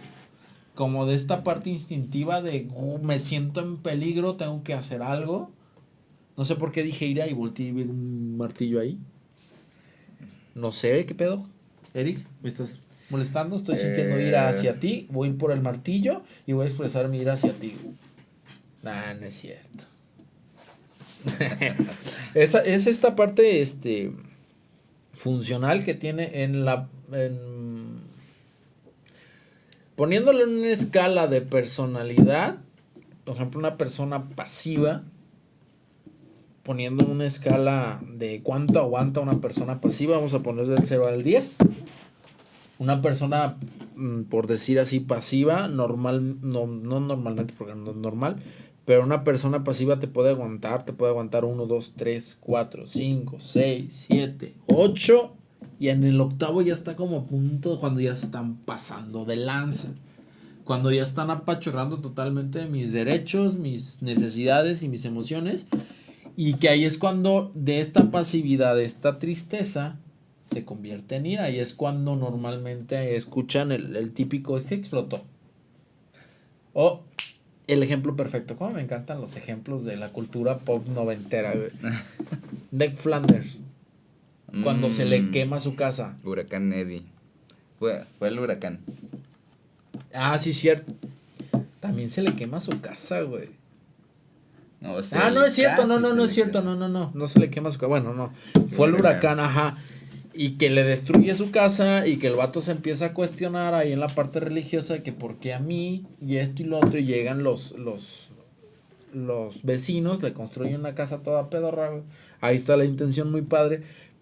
como de esta parte instintiva de me siento en peligro, tengo que hacer algo. No sé por qué dije ira y volteé y vi un martillo ahí. No sé qué pedo. Eric, ¿me estás molestando? Estoy sintiendo ira hacia ti. Voy a ir por el martillo y voy a expresar mi ira hacia ti. Nah, no es cierto. Es esta parte funcional que tiene poniéndole en una escala de personalidad. Por ejemplo, una persona pasiva, poniendo una escala de cuánto aguanta una persona pasiva, vamos a poner del 0 al 10. Una persona, por decir así, pasiva, normal, no normalmente porque no es normal, pero una persona pasiva te puede aguantar 1, 2, 3, 4, 5, 6, 7, 8, y en el octavo ya está como a punto cuando ya se están pasando de lanza. Cuando ya están apachurrando totalmente mis derechos, mis necesidades y mis emociones. Y que ahí es cuando de esta pasividad, de esta tristeza, se convierte en ira. Y es cuando normalmente escuchan el típico, explotó. O el ejemplo perfecto. Como me encantan los ejemplos de la cultura pop noventera. Ned Flanders. Cuando se le quema su casa. Huracán Eddie. Fue el huracán. Ah, sí, cierto. También se le quema su casa, güey. No, no es cierto, no es cierto, no se le quema su casa. Bueno, no. Fue el huracán, ajá. Y que le destruye su casa y que el vato se empieza a cuestionar ahí en la parte religiosa que por qué a mí y esto y lo otro, y llegan los vecinos, le construyen una casa toda pedorra, güey. Ahí está la intención muy padre.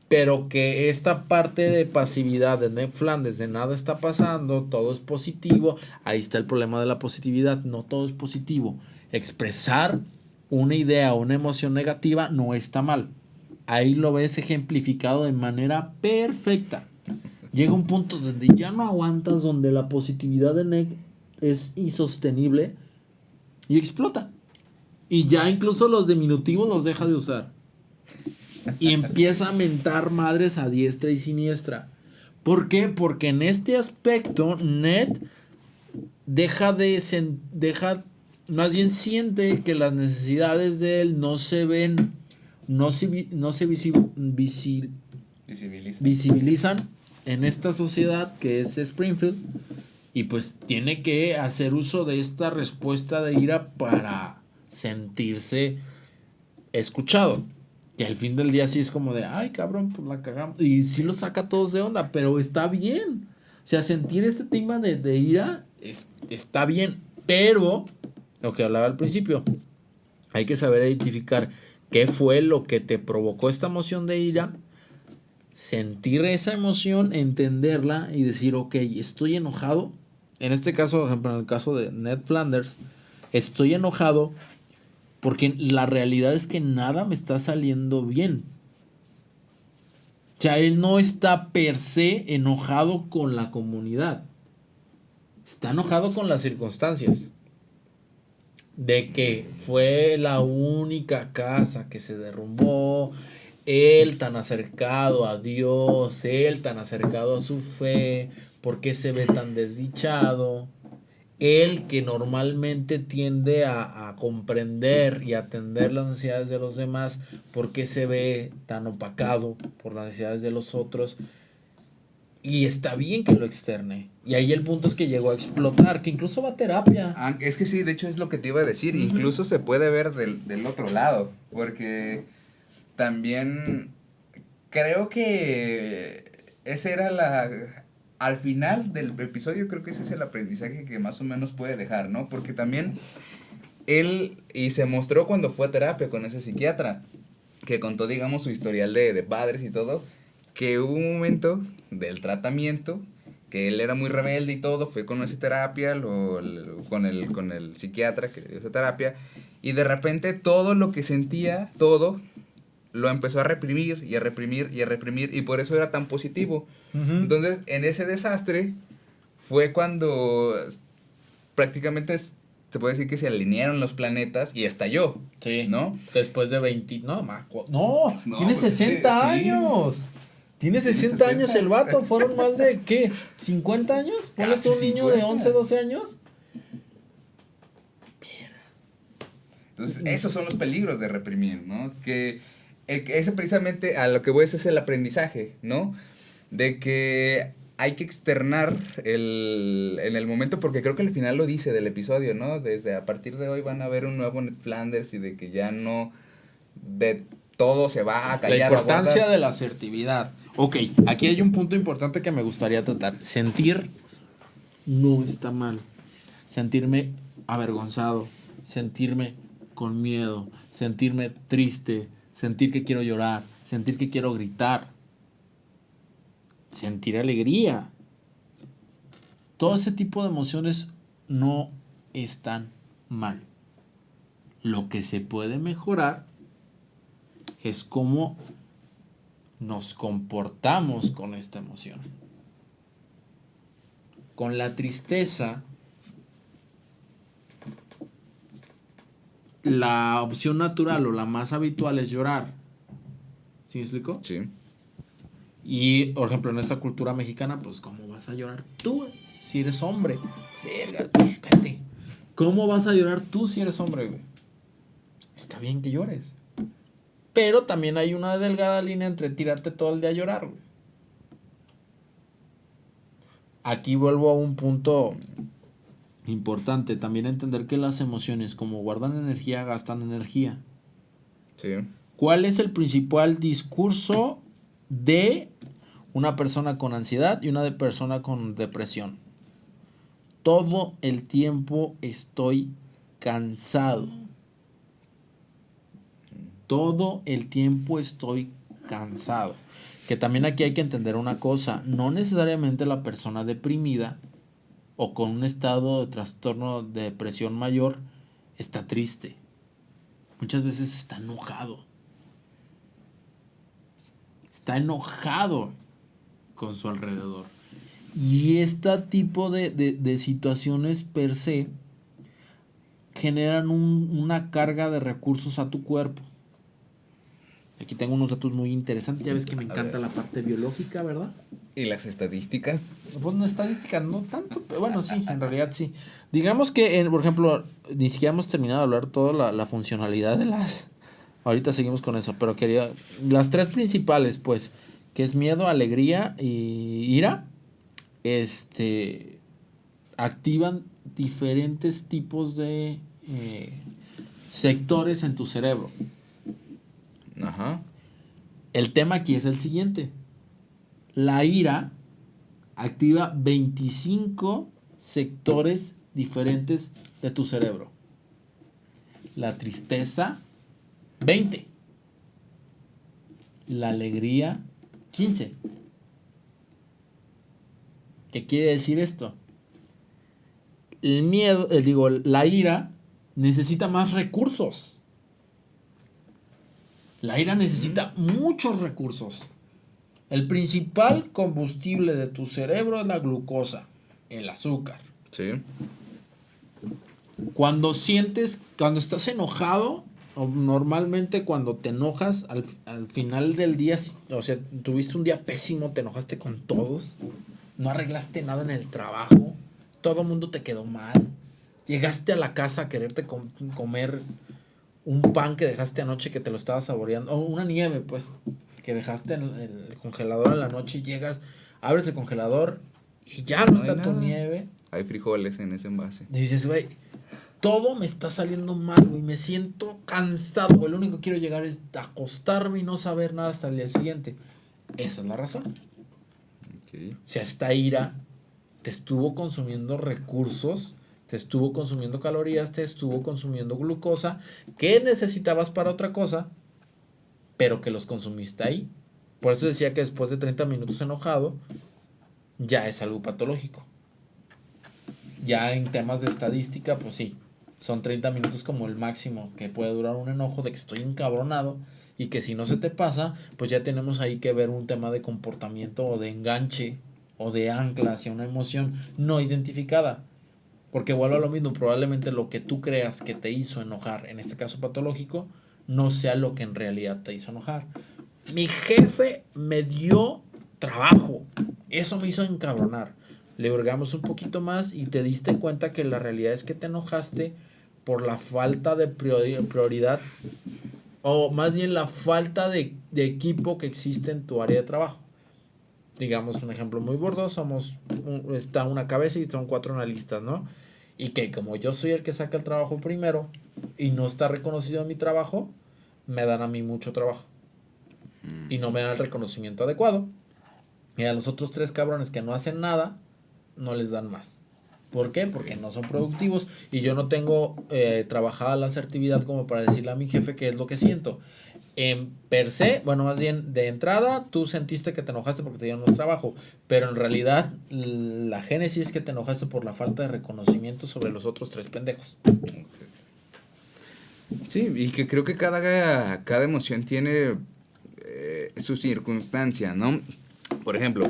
Pero que esta parte de pasividad de Ned Flanders, de nada está pasando, todo es positivo. Ahí está el problema de la positividad. No todo es positivo. Expresar una idea o una emoción negativa no está mal. Ahí lo ves ejemplificado de manera perfecta. Llega un punto donde ya no aguantas, donde la positividad de Ned es insostenible y explota. Y ya incluso los diminutivos los deja de usar. Y empieza a mentar madres a diestra y siniestra. ¿Por qué? Porque en este aspecto Ned más bien siente que las necesidades de él no se ven, no se visibilizan en esta sociedad que es Springfield, y pues tiene que hacer uso de esta respuesta de ira para sentirse escuchado. Que al fin del día sí es como de, ay cabrón, pues la cagamos. Y sí lo saca a todos de onda, pero está bien. O sea, sentir este tema de ira está bien. Pero, lo que hablaba al principio, hay que saber identificar qué fue lo que te provocó esta emoción de ira. Sentir esa emoción, entenderla y decir, ok, estoy enojado. En este caso, por ejemplo, en el caso de Ned Flanders, estoy enojado porque la realidad es que nada me está saliendo bien. O sea, él no está per se enojado con la comunidad. Está enojado con las circunstancias. De que fue la única casa que se derrumbó. Él tan acercado a Dios. Él tan acercado a su fe. ¿Por qué se ve tan desdichado? Él que normalmente tiende a comprender y atender las necesidades de los demás, ¿por qué se ve tan opacado por las necesidades de los otros? Y está bien que lo externe. Y ahí el punto es que llegó a explotar, que incluso va a terapia. Es que sí, de hecho es lo que te iba a decir. Uh-huh. Incluso se puede ver del otro lado, porque también creo que esa era al final del episodio creo que ese es el aprendizaje que más o menos puede dejar, ¿no? Porque también y se mostró cuando fue a terapia con ese psiquiatra, que contó, digamos, su historial de padres y todo, que hubo un momento del tratamiento, que él era muy rebelde y todo, fue con esa terapia, con el psiquiatra que dio esa terapia, y de repente todo lo que sentía, todo, lo empezó a reprimir y a reprimir y a reprimir, y por eso era tan positivo. Uh-huh. Entonces, en ese desastre fue cuando prácticamente se puede decir que se alinearon los planetas y estalló. Sí. ¿No? Después de 20... No, tiene 60 años. Sí. Tiene 60 años el vato. Fueron más de, ¿qué? ¿50 años? Ponle tú un niño 50. De 11, 12 años. Entonces, esos son los peligros de reprimir, ¿no? Que ese precisamente a lo que voy es el aprendizaje, ¿no? De que hay que externar en el momento, porque creo que al final lo dice del episodio, ¿no? Desde a partir de hoy van a ver un nuevo Ned Flanders y de que ya no de todo se va a callar. La importancia de la asertividad. Ok, aquí hay un punto importante que me gustaría tratar. Sentir no está mal. Sentirme avergonzado, sentirme con miedo, sentirme triste, sentir que quiero llorar, sentir que quiero gritar, sentir alegría. Todo ese tipo de emociones no están mal. Lo que se puede mejorar es cómo nos comportamos con esta emoción. Con la tristeza, la opción natural o la más habitual es llorar. ¿Sí me explico? Sí. Y, por ejemplo, en esta cultura mexicana, pues, ¿cómo vas a llorar tú, si eres hombre? Verga, cállate. ¿Cómo vas a llorar tú si eres hombre, güey? Está bien que llores. Pero también hay una delgada línea entre tirarte todo el día a llorar, güey. Aquí vuelvo a un punto importante. También entender que las emociones, como guardan energía, gastan energía. Sí. ¿Cuál es el principal discurso de una persona con ansiedad y una persona con depresión? Todo el tiempo estoy cansado. Todo el tiempo estoy cansado. Que también aquí hay que entender una cosa. No necesariamente la persona deprimida o con un estado de trastorno de depresión mayor está triste. Muchas veces está enojado. Está enojado con su alrededor. Y este tipo de situaciones per se generan una carga de recursos a tu cuerpo. Aquí tengo unos datos muy interesantes. Ya ves que me encanta la parte biológica, ¿verdad? ¿Y las estadísticas? Pues no, estadísticas no tanto, pero bueno, sí, en realidad sí. Digamos que, por ejemplo, ni siquiera hemos terminado de hablar toda la funcionalidad de las... Ahorita seguimos con eso, pero quería... Las tres principales, pues, que es miedo, alegría y ira, activan diferentes tipos de sectores en tu cerebro. Ajá. El tema aquí es el siguiente. La ira activa 25 sectores diferentes de tu cerebro. La tristeza, 20. La alegría, 15. ¿Qué quiere decir esto? El miedo, la ira necesita más recursos. La ira necesita muchos recursos. El principal combustible de tu cerebro es la glucosa, el azúcar. Sí. Cuando estás enojado, o normalmente cuando te enojas al final del día, o sea, tuviste un día pésimo, te enojaste con todos, no arreglaste nada en el trabajo, todo el mundo te quedó mal, llegaste a la casa a quererte comer un pan que dejaste anoche que te lo estabas saboreando, o una nieve, pues, que dejaste en el congelador en la noche y llegas, abres el congelador y ya no está tu nieve. Hay frijoles en ese envase. Dices, güey, todo me está saliendo mal, güey, me siento cansado, güey, lo único que quiero llegar es acostarme y no saber nada hasta el día siguiente. Esa es la razón. Okay. O sea, esta ira te estuvo consumiendo recursos, te estuvo consumiendo calorías, te estuvo consumiendo glucosa que necesitabas para otra cosa, pero que los consumiste ahí. Por eso decía que después de 30 minutos enojado, ya es algo patológico. Ya en temas de estadística, pues sí, son 30 minutos como el máximo que puede durar un enojo de que estoy encabronado y que si no se te pasa, pues ya tenemos ahí que ver un tema de comportamiento o de enganche o de ancla hacia una emoción no identificada. Porque vuelvo a lo mismo, probablemente lo que tú creas que te hizo enojar, en este caso patológico, no sea lo que en realidad te hizo enojar. Mi jefe me dio trabajo, eso me hizo encabronar. Le hurgamos un poquito más y te diste cuenta que la realidad es que te enojaste por la falta de prioridad, o más bien la falta de equipo que existe en tu área de trabajo. Digamos un ejemplo muy burdo, está una cabeza y son 4 analistas, ¿no? Y que como yo soy el que saca el trabajo primero y no está reconocido mi trabajo, me dan a mí mucho trabajo. Y no me dan el reconocimiento adecuado. Y a los otros 3 cabrones que no hacen nada, no les dan más. ¿Por qué? Porque no son productivos y yo no tengo trabajada la asertividad como para decirle a mi jefe qué es lo que siento. En per se, bueno, más bien de entrada, tú sentiste que te enojaste porque te dieron más trabajo, pero en realidad la génesis es que te enojaste por la falta de reconocimiento sobre los otros 3 pendejos. Sí, y que creo que cada emoción tiene su circunstancia, ¿no? Por ejemplo,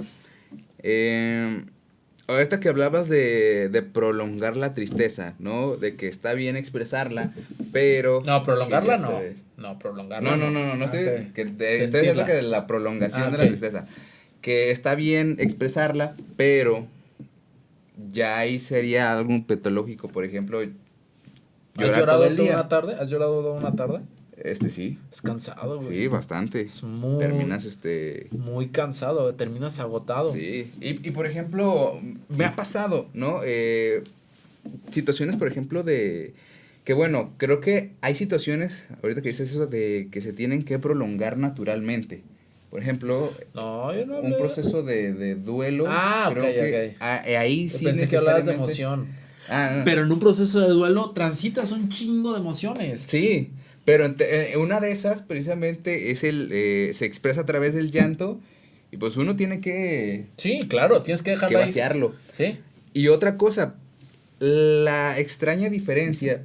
ahorita que hablabas de prolongar la tristeza, ¿no? De que está bien expresarla, pero... No, prolongarla no. No, prolongarla no estoy... Okay. Estoy diciendo que de la prolongación de la tristeza. Que está bien expresarla, pero ya ahí sería algo patológico, por ejemplo... ¿Has llorado toda una tarde? ¿Has llorado toda una tarde? Sí. Es cansado, güey. Sí, bastante. Es muy... Terminas, muy cansado, terminas agotado. Sí, y por ejemplo, me ha pasado, ¿no? Situaciones, por ejemplo, de... Que bueno, creo que hay situaciones, ahorita que dices eso, de que se tienen que prolongar naturalmente. Por ejemplo, no, yo no un proceso de duelo. Creo que ahí yo sí pensé que hablabas de emoción. No. Pero en un proceso de duelo transitas un chingo de emociones. Sí, pero una de esas precisamente es se expresa a través del llanto y pues uno tiene que... Sí, claro, tienes que dejarlo que vaciarlo. Sí. Y otra cosa, la extraña diferencia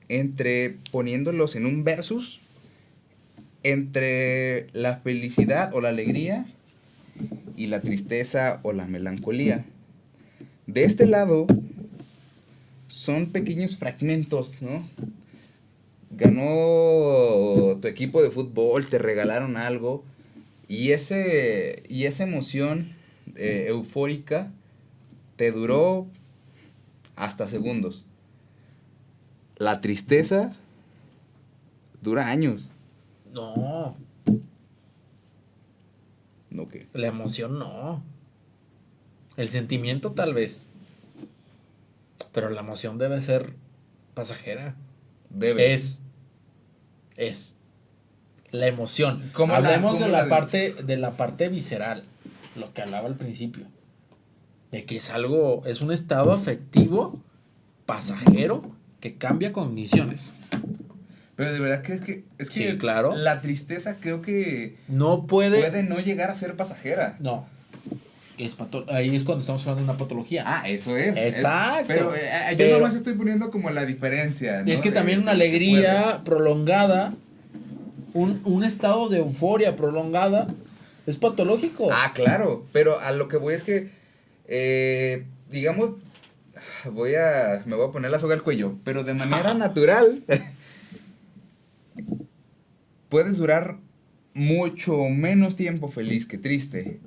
entre poniéndolos en un versus, entre la felicidad o la alegría y la tristeza o la melancolía. De este lado son pequeños fragmentos, ¿no? Ganó tu equipo de fútbol, te regalaron algo y esa emoción eufórica te duró hasta segundos. La tristeza dura años. No. ¿No qué? La emoción no. El sentimiento tal vez. Pero la emoción debe ser pasajera. Debe. Es. La emoción. ¿Cómo Hablemos de la parte visceral. Lo que hablaba al principio. De que es un estado afectivo pasajero que cambia cogniciones. Pero de verdad que sí, claro. La tristeza creo que no puede no llegar a ser pasajera. No. Ahí es cuando estamos hablando de una patología. Ah, eso es. Exacto. Pero yo nomás estoy poniendo como la diferencia, ¿no? Es que también una alegría prolongada, un estado de euforia prolongada, es patológico. Ah, claro. Pero a lo que voy es que, digamos, me voy a poner la soga al cuello, pero de manera natural puedes durar mucho menos tiempo feliz que triste.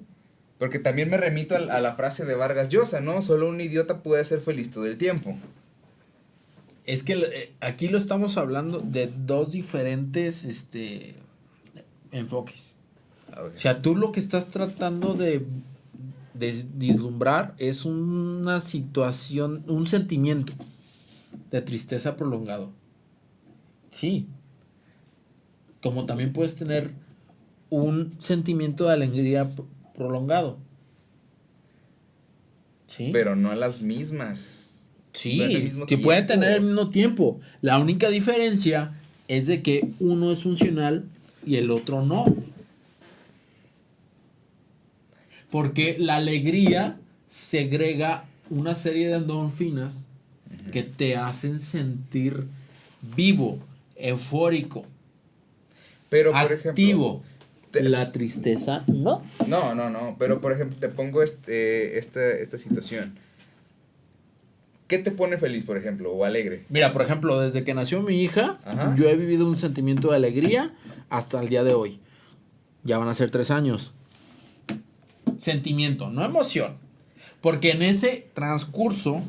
Porque también me remito a la frase de Vargas Llosa, ¿no? Solo un idiota puede ser feliz todo el tiempo. Es que aquí lo estamos hablando de 2 diferentes enfoques. O sea, tú lo que estás tratando de vislumbrar es una situación, un sentimiento de tristeza prolongado. Sí. Como también puedes tener un sentimiento de alegría prolongado. Sí. Pero no las mismas. Sí, que pueden tener el mismo tiempo. La única diferencia es de que uno es funcional y el otro no. Porque la alegría segrega una serie de endorfinas que te hacen sentir vivo, eufórico, pero por activo. Ejemplo, la tristeza no. No, pero por ejemplo, te pongo esta situación. ¿Qué te pone feliz, por ejemplo, o alegre? Mira, por ejemplo, desde que nació mi hija, Ajá. yo he vivido un sentimiento de alegría hasta el día de hoy. Ya van a ser 3 años. Sentimiento, no emoción. Porque en ese transcurso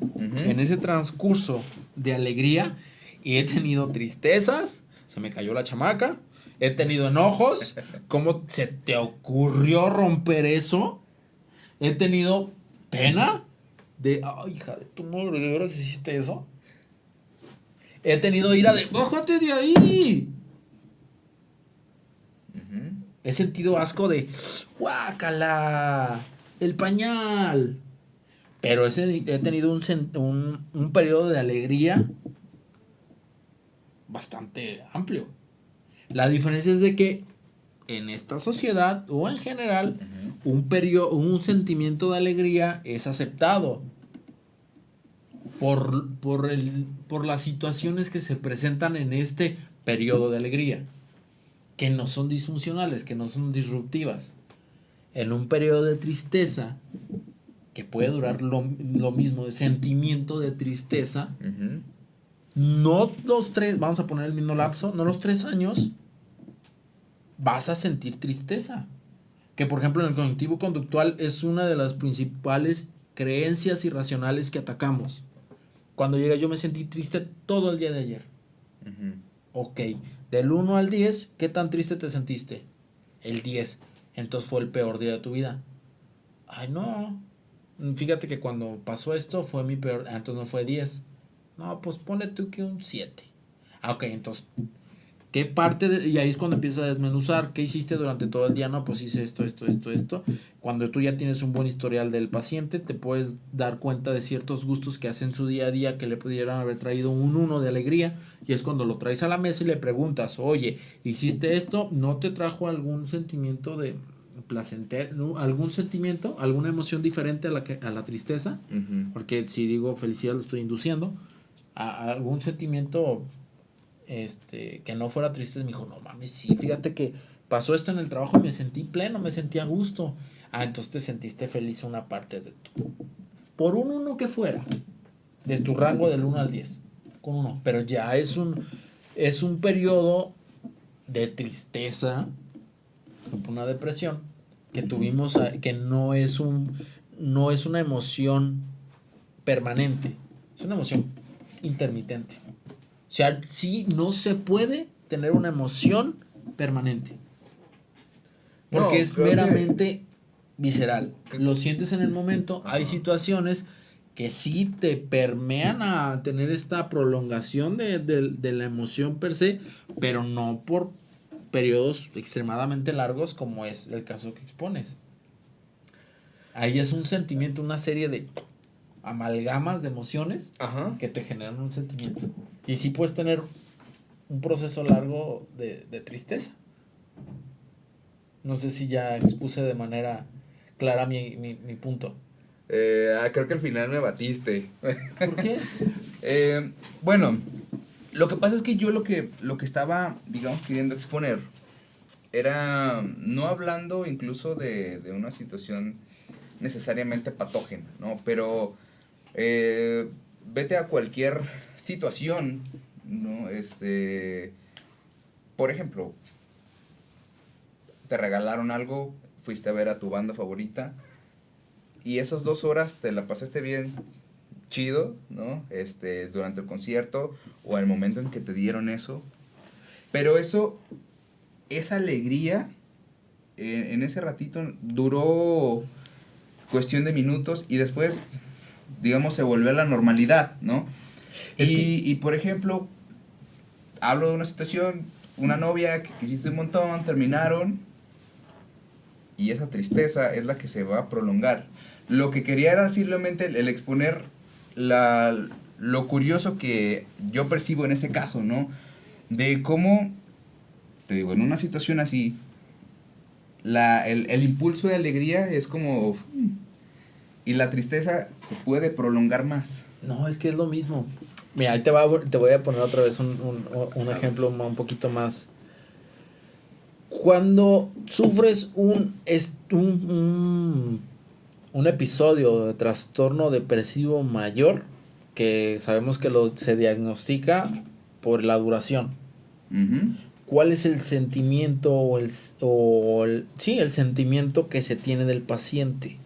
de alegría, Y he tenido tristezas, se me cayó la chamaca, he tenido enojos, ¿cómo se te ocurrió romper eso? He tenido pena de, ay, hija de tu madre, ¿de veras hiciste eso? He tenido ira de, bájate de ahí. He sentido asco de, guácala, el pañal. Pero he tenido un periodo de alegría bastante amplio. La diferencia es de que en esta sociedad o en general, un sentimiento de alegría es aceptado por las situaciones que se presentan en este periodo de alegría, que no son disfuncionales, que no son disruptivas. En un periodo de tristeza, que puede durar lo mismo, de sentimiento de tristeza, no los 3, vamos a poner el mismo lapso, no los 3 años, vas a sentir tristeza. Que por ejemplo en el cognitivo conductual es una de las principales creencias irracionales que atacamos. Cuando llega, yo me sentí triste todo el día de ayer. Ok, del 1 al 10, ¿qué tan triste te sentiste? El 10. Entonces fue el peor día de tu vida. Ay, no. Fíjate que cuando pasó esto fue mi peor. Entonces no fue 10. No, pues ponle tú que un 7. Ok, entonces, ¿qué parte y ahí es cuando empiezas a desmenuzar? ¿Qué hiciste durante todo el día? No, pues hice esto. Cuando tú ya tienes un buen historial del paciente, te puedes dar cuenta de ciertos gustos que hacen su día a día que le pudieran haber traído un 1 de alegría. Y es cuando lo traes a la mesa y le preguntas, oye, ¿hiciste esto? ¿No te trajo algún sentimiento de placentero, ¿no? ¿Algún sentimiento, alguna emoción diferente a la tristeza? Porque si digo felicidad lo estoy induciendo. A algún sentimiento que no fuera triste. Me dijo, no mames, sí, fíjate que pasó esto en el trabajo y me sentí pleno, me sentí a gusto. Entonces te sentiste feliz una parte de tu, por un 1 que fuera, desde tu rango del 1 al 10, con 1, pero ya es un periodo de tristeza, una depresión que tuvimos, que no es una emoción permanente, es una emoción intermitente. O sea, sí, no se puede tener una emoción permanente. Porque es meramente visceral. Lo sientes en el momento. Hay situaciones que sí te permean a tener esta prolongación de la emoción per se, pero no por periodos extremadamente largos como es el caso que expones. Ahí es un sentimiento, una serie de amalgamas de emociones que te generan un sentimiento. Y sí puedes tener un proceso largo de tristeza. No sé si ya expuse de manera clara mi punto. Creo que al final me batiste. ¿Por qué? Bueno, lo que pasa es que yo lo que estaba, digamos, queriendo exponer era no hablando incluso de una situación necesariamente patógena, ¿no? Pero vete a cualquier situación, ¿no? Por ejemplo, te regalaron algo, fuiste a ver a tu banda favorita y esas 2 horas te la pasaste bien, chido, ¿no? Durante el concierto o el momento en que te dieron eso. Pero esa alegría en ese ratito duró cuestión de minutos y después, digamos, se volvió a la normalidad, ¿no? Y por ejemplo, hablo de una situación, una novia que quisiste un montón, terminaron y esa tristeza es la que se va a prolongar. Lo que quería era simplemente el exponer lo curioso que yo percibo en ese caso, ¿no? De cómo, te digo, en una situación así, el impulso de alegría es como... Y la tristeza se puede prolongar más. No, es que es lo mismo. Mira, ahí te voy a poner otra vez un ejemplo un poquito más. Cuando sufres un episodio de trastorno depresivo mayor, que sabemos que se diagnostica por la duración. ¿Cuál es el sentimiento el sentimiento que se tiene del paciente?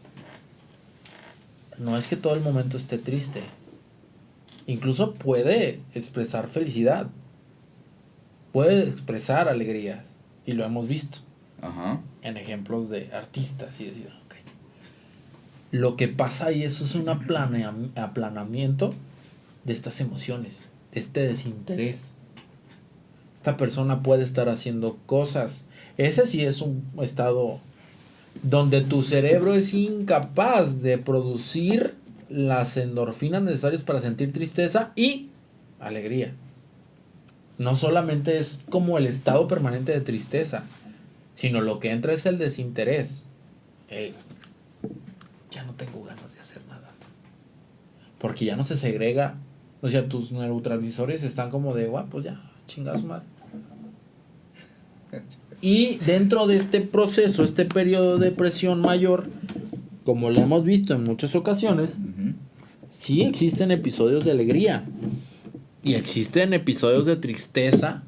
No es que todo el momento esté triste. Incluso puede expresar felicidad. Puede expresar alegrías. Y lo hemos visto. Ajá. En ejemplos de artistas y decir, ok. Lo que pasa ahí, eso es un aplanamiento de estas emociones, de este desinterés. Esta persona puede estar haciendo cosas. Ese sí es un estado donde tu cerebro es incapaz de producir las endorfinas necesarias para sentir tristeza y alegría. No solamente es como el estado permanente de tristeza, sino lo que entra es el desinterés. Ya no tengo ganas de hacer nada. Porque ya no se segrega. O sea, tus neurotransmisores están como de, pues ya, chingados madre. Y dentro de este proceso, este periodo de presión mayor, como lo hemos visto en muchas ocasiones, sí existen episodios de alegría. Y existen episodios de tristeza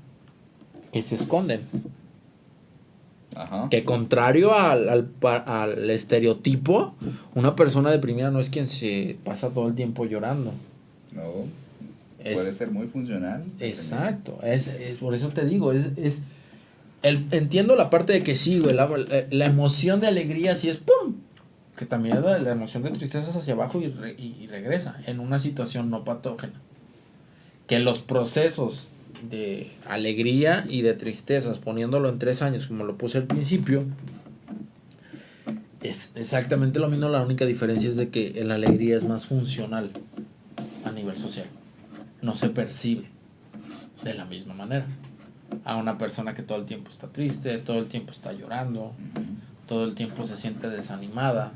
que se esconden. Ajá. Que contrario al estereotipo, una persona deprimida no es quien se pasa todo el tiempo llorando. No, puede ser muy funcional. Exacto, es por eso te digo, entiendo la parte de que sí, güey, la emoción de alegría sí es ¡pum! Que también la emoción de tristeza es hacia abajo y regresa en una situación no patógena. Que los procesos de alegría y de tristezas, poniéndolo en 3 años como lo puse al principio, es exactamente lo mismo. La única diferencia es de que la alegría es más funcional a nivel social, no se percibe de la misma manera a una persona que todo el tiempo está triste, todo el tiempo está llorando, todo el tiempo se siente desanimada.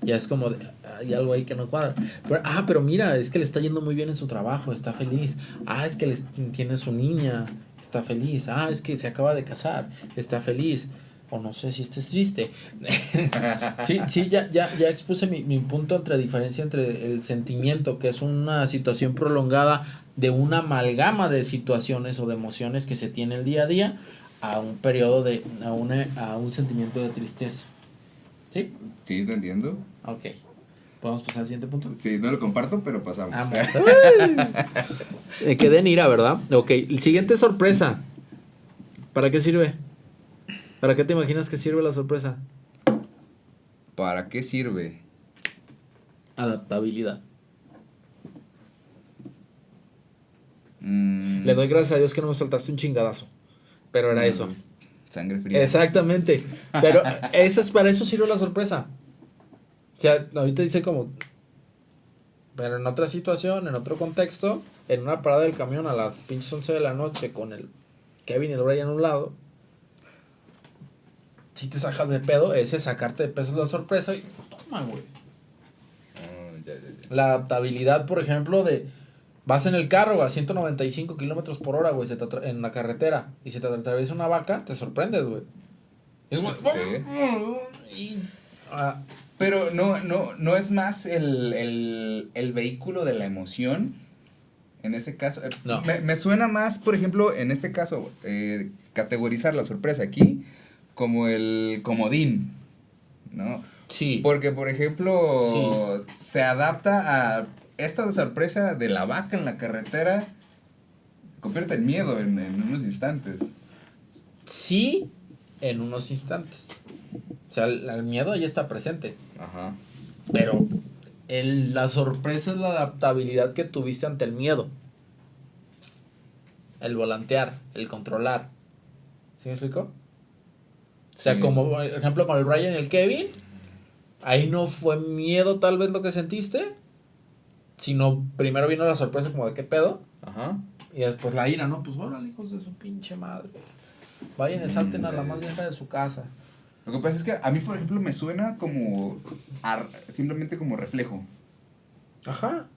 Ya es como hay algo ahí que no cuadra. Pero mira, es que le está yendo muy bien en su trabajo, está feliz. Es que tiene su niña, está feliz. Es que se acaba de casar, está feliz. O no sé si estés triste. Sí, ya expuse mi punto entre diferencia entre el sentimiento, que es una situación prolongada de una amalgama de situaciones o de emociones que se tiene el día a día, a un periodo a un sentimiento de tristeza. ¿Sí? Sí, te entiendo. Ok. ¿Podemos pasar al siguiente punto? Sí, no lo comparto, pero pasamos. Vamos. Quedé en ira, ¿verdad? Ok. Siguiente sorpresa. ¿Para qué sirve? ¿Para qué te imaginas que sirve la sorpresa? ¿Para qué sirve? Adaptabilidad. Le doy gracias a Dios que no me soltaste un chingadazo. Pero era eso. Sangre fría. Exactamente. Pero para eso sirve la sorpresa. O sea, ahorita dice como... Pero en otra situación, en otro contexto, en una parada del camión a las pinches 11 de la noche con el Kevin y el Brian a un lado, si te sacas de pedo, ese sacarte de peso es la sorpresa y toma, güey. Ya. La adaptabilidad, por ejemplo, de... Vas en el carro, a 195 kilómetros por hora, güey, en la carretera, y se te atraviesa una vaca, te sorprendes, güey. Es como... Sí. Pero no es más el vehículo de la emoción. En este caso, no. Me suena más, por ejemplo, en este caso, categorizar la sorpresa aquí como el comodín, ¿no? Sí. Porque, por ejemplo, sí. Se adapta a esta sorpresa de la vaca en la carretera, convierte en miedo en unos instantes. Sí, en unos instantes. O sea, el miedo ahí está presente. Ajá. Pero la sorpresa es la adaptabilidad que tuviste ante el miedo. El volantear, el controlar. ¿Sí me explico? O sea, como por ejemplo con el Ryan y el Kevin, ahí no fue miedo tal vez lo que sentiste, sino primero vino la sorpresa como de qué pedo. Ajá. Y después la ira, ¿no? Pues órale, hijos de su pinche madre. Vayan y salten a la más vieja de su casa. Lo que pasa es que a mí, por ejemplo, me suena como simplemente como reflejo. Ajá.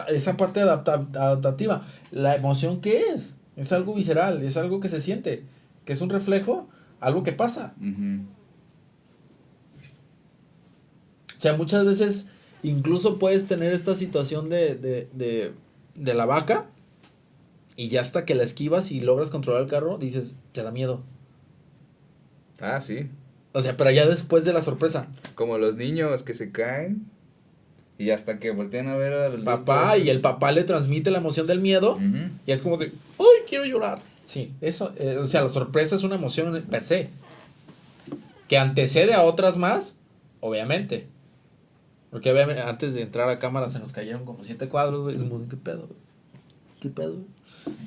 Esa parte adaptativa. ¿La emoción qué es? Es algo visceral, es algo que se siente, que es un reflejo, algo que pasa. Uh-huh. O sea, muchas veces incluso puedes tener esta situación de la vaca y ya hasta que la esquivas y logras controlar el carro, dices, te da miedo. Ah, sí. O sea, pero ya después de la sorpresa. Como los niños que se caen Y hasta que voltean a ver al papá y el papá le transmite la emoción del miedo. Uh-huh. Y es como de, ¡ay, quiero llorar! Sí, eso, o sea, la sorpresa es una emoción per se. Que antecede a otras más, obviamente. Porque obviamente antes de entrar a cámara se nos cayeron como 7 cuadros, güey. Es como, ¿qué pedo, güey? ¿Qué pedo, güey?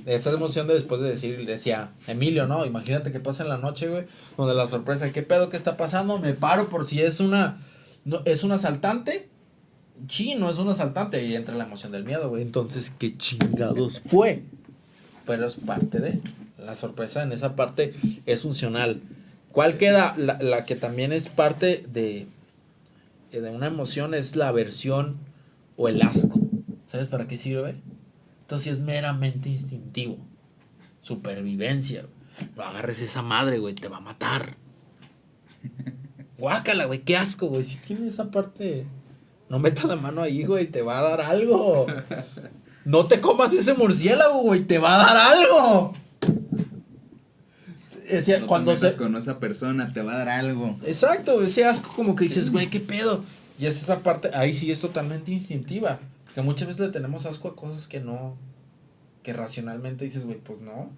Esa emoción de después de decir, decía Emilio, ¿no? Imagínate que pasa en la noche, güey, donde la sorpresa, ¿qué pedo que está pasando? Me paro por si es una, no, es un asaltante. Sí, no es un asaltante. Y entra la emoción del miedo, güey. Entonces, ¿qué chingados fue? Pero es parte de la sorpresa en esa parte es funcional. ¿Cuál queda? La que también es parte de una emoción es la aversión o el asco. ¿Sabes para qué sirve? Entonces es meramente instintivo. Supervivencia. No agarres esa madre, güey, te va a matar. Guácala, güey, qué asco, güey. Si tiene esa parte, no metas la mano ahí, güey, te va a dar algo. No te comas ese murciélago, güey, te va a dar algo. Ese, no cuando te metas con esa persona, te va a dar algo. Exacto, ese asco como que dices, güey, qué pedo. Y es esa parte, ahí sí es totalmente instintiva. Que muchas veces le tenemos asco a cosas que no, que racionalmente dices, güey, pues no.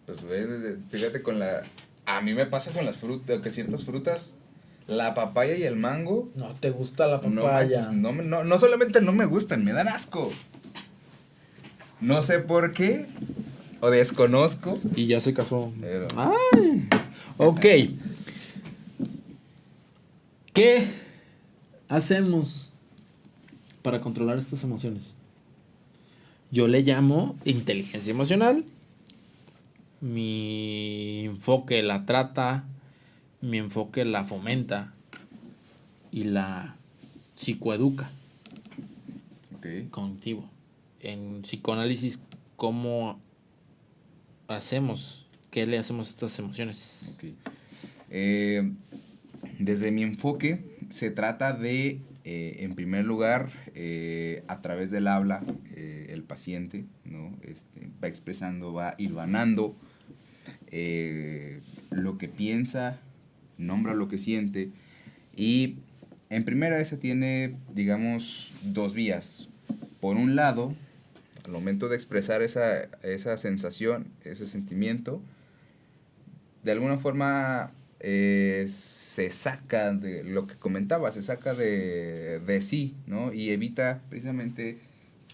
Pues, güey, fíjate con la... A mí me pasa con las frutas, que ciertas frutas, la papaya y el mango... No te gusta la papaya. No solamente no me gustan, me dan asco. No sé por qué, o desconozco. Y ya se casó. Pero... Ay, ok. ¿Qué hacemos para controlar estas emociones? Yo le llamo inteligencia emocional. Mi enfoque la trata, mi enfoque la fomenta y la psicoeduca. Okay. Cognitivo. En psicoanálisis, ¿cómo hacemos? ¿Qué le hacemos a estas emociones? Okay. Desde mi enfoque, se trata de, en primer lugar, a través del habla, el paciente, ¿no? Va expresando, va hilvanando lo que piensa, nombra lo que siente. Y en primera esa tiene, digamos, 2 vías. Por un lado, al momento de expresar esa sensación, ese sentimiento, de alguna forma se saca de lo que comentaba, se saca de sí, ¿no? Y evita precisamente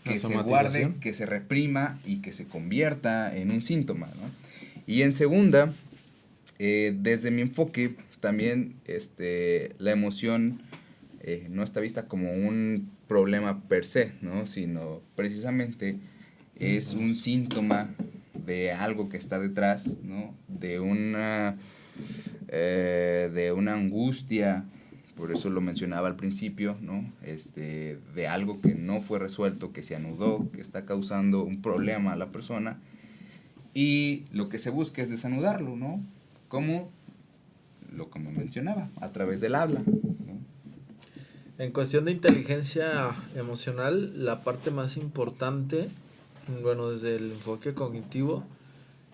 que se guarde, que se reprima y que se convierta en un síntoma, ¿no? Y en segunda, desde mi enfoque, también la emoción no está vista como un problema per se, ¿no? Sino precisamente es un síntoma de algo que está detrás, ¿no? De una angustia, por eso lo mencionaba al principio, ¿no? De algo que no fue resuelto, que se anudó, que está causando un problema a la persona, y lo que se busca es desanudarlo, ¿no? Como mencionaba, a través del habla, ¿no? En cuestión de inteligencia emocional, la parte más importante, bueno, desde el enfoque cognitivo,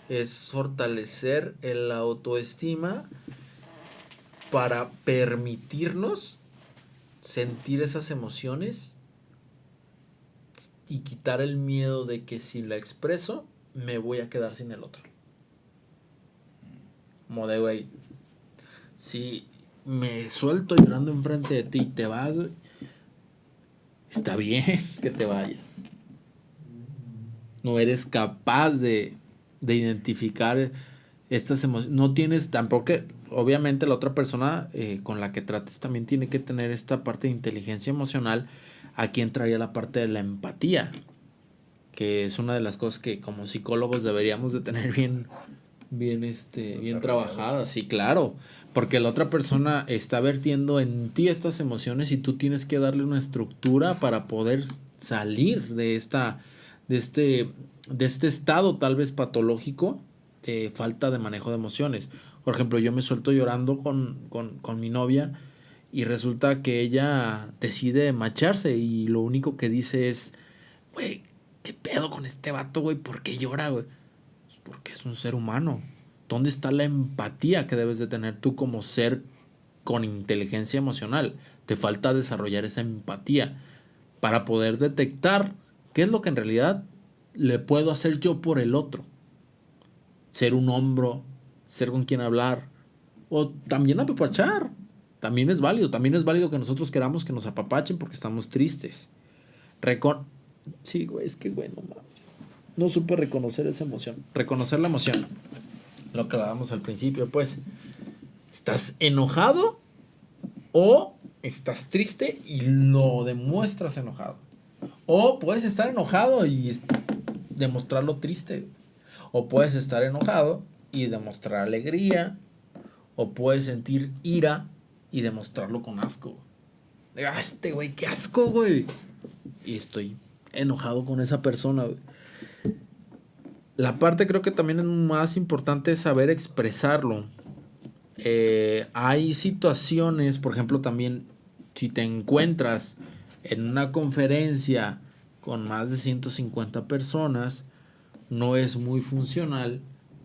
es fortalecer la autoestima para permitirnos sentir esas emociones y quitar el miedo de que si la expreso me voy a quedar sin el otro. Como de, güey, si me suelto llorando enfrente de ti y te vas, güey, está bien que te vayas. No eres capaz de identificar estas emociones. No tienes tampoco, obviamente la otra persona con la que trates también tiene que tener esta parte de inteligencia emocional. Aquí entraría la parte de la empatía, que es una de las cosas que como psicólogos deberíamos de tener bien trabajada. Sí, claro, porque la otra persona está vertiendo en ti estas emociones y tú tienes que darle una estructura para poder salir de este estado tal vez patológico de falta de manejo de emociones. Por ejemplo, yo me suelto llorando con mi novia y resulta que ella decide macharse y lo único que dice es, güey, ¿qué pedo con este vato, güey? ¿Por qué llora, güey? Porque es un ser humano. ¿Dónde está la empatía que debes de tener tú como ser con inteligencia emocional. Te falta desarrollar esa empatía para poder detectar qué es lo que en realidad le puedo hacer yo por el otro. Ser un hombro, ser con quien hablar, o también apapachar. También es válido. También es válido que nosotros queramos que nos apapachen porque estamos tristes. Sí, güey, es que, güey, no mames. No supe reconocer esa emoción. Reconocer la emoción. Lo que hablábamos al principio, pues. ¿Estás enojado o estás triste y lo demuestras enojado? O puedes estar enojado y demostrarlo triste. O puedes estar enojado y demostrar alegría. O puedes sentir ira y demostrarlo con asco. Este güey, qué asco, güey. Y estoy enojado con esa persona, güey. La parte creo que también es más importante es saber expresarlo. Hay situaciones, por ejemplo, también si te encuentras en una conferencia con más de 150 personas, no es muy funcional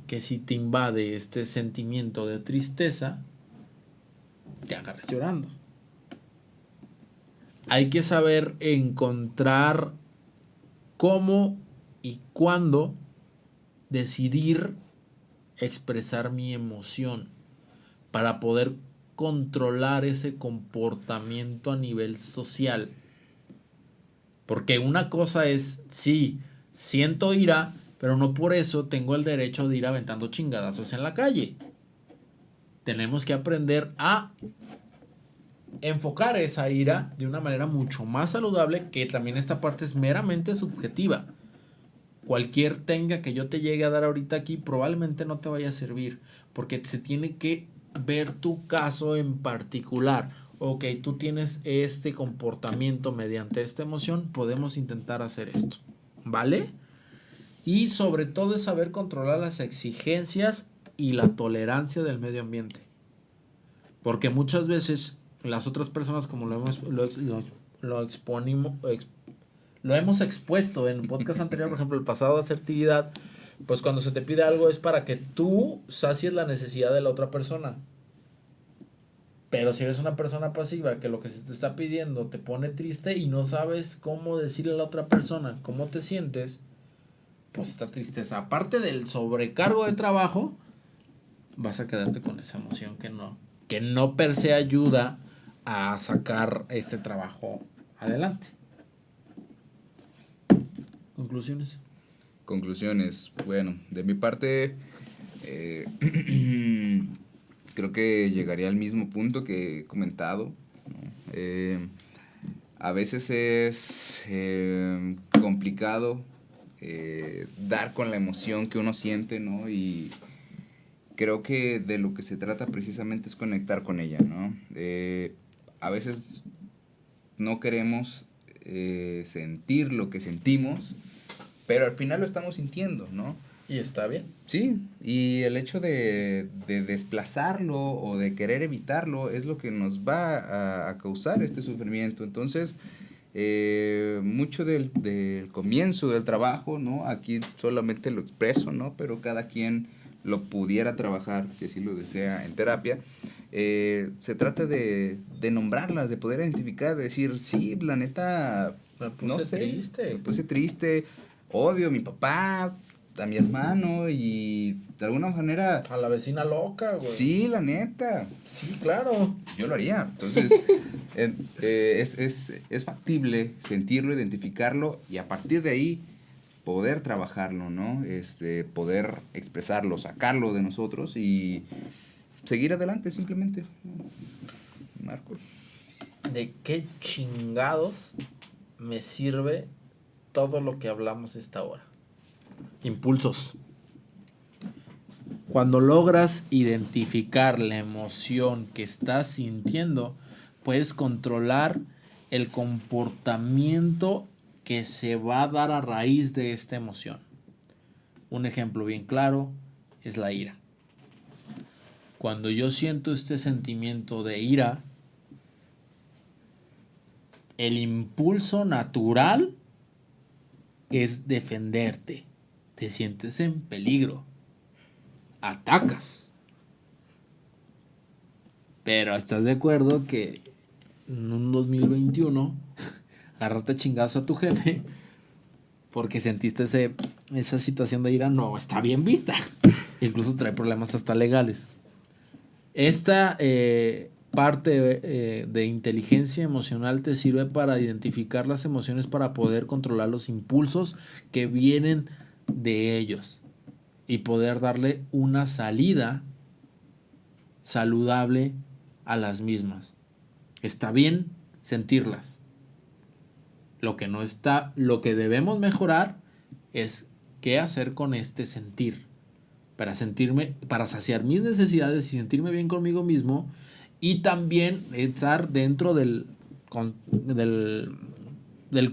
que si te invade este sentimiento de tristeza, te agarres llorando. Hay que saber encontrar cómo y cuándo decidir expresar mi emoción para poder controlar ese comportamiento a nivel social. Porque una cosa es, sí, siento ira, pero no por eso tengo el derecho de ir aventando chingadazos en la calle. Tenemos que aprender a enfocar esa ira de una manera mucho más saludable, que también esta parte es meramente subjetiva. Cualquier técnica que yo te llegue a dar ahorita aquí probablemente no te vaya a servir, porque se tiene que ver tu caso en particular. Ok, tú tienes este comportamiento mediante esta emoción, podemos intentar hacer esto, ¿vale? Y sobre todo es saber controlar las exigencias y la tolerancia del medio ambiente. Porque muchas veces las otras personas, como lo hemos expuesto en el podcast anterior, por ejemplo, el pasado de asertividad, pues cuando se te pide algo es para que tú sacies la necesidad de la otra persona. Pero si eres una persona pasiva, que lo que se te está pidiendo te pone triste y no sabes cómo decirle a la otra persona cómo te sientes, pues esta tristeza, aparte del sobrecargo de trabajo, vas a quedarte con esa emoción que no per se ayuda a sacar este trabajo adelante. ¿Conclusiones? Conclusiones. Bueno, de mi parte, creo que llegaría al mismo punto que he comentado, ¿no? A veces es complicado dar con la emoción que uno siente, ¿no? Y creo que de lo que se trata precisamente es conectar con ella, ¿no? A veces no queremos sentir lo que sentimos, pero al final lo estamos sintiendo, ¿no? Y está bien. Sí, y el hecho de desplazarlo o de querer evitarlo es lo que nos va a causar este sufrimiento. Entonces, mucho del comienzo del trabajo, ¿no? Aquí solamente lo expreso, ¿no? Pero cada quien lo pudiera trabajar, si así lo desea, en terapia. Se trata de nombrarlas, de poder identificar, de decir, sí, la neta, Me puse no sé, triste. me puse triste, odio a mi papá, a mi hermano y de alguna manera... A la vecina loca, güey. Sí, la neta. Sí, claro. Yo lo haría. Entonces, es factible sentirlo, identificarlo y a partir de ahí poder trabajarlo, ¿no? Poder expresarlo, sacarlo de nosotros y seguir adelante simplemente. Marcos. ¿De qué chingados me sirve todo lo que hablamos esta hora? Impulsos. Cuando logras identificar la emoción que estás sintiendo, puedes controlar el comportamiento que se va a dar a raíz de esta emoción. Un ejemplo bien claro es la ira. Cuando yo siento este sentimiento de ira, el impulso natural es defenderte. Te sientes en peligro. Atacas. Pero ¿estás de acuerdo que en un 2021 agarrarte a chingazos a tu jefe porque sentiste esa situación de ira? No está bien vista. Incluso trae problemas hasta legales. Esta parte de inteligencia emocional te sirve para identificar las emociones, para poder controlar los impulsos que vienen de ellos y poder darle una salida saludable a las mismas. Está bien sentirlas. Lo que debemos mejorar es qué hacer con este sentir. Para saciar mis necesidades y sentirme bien conmigo mismo, y también estar dentro del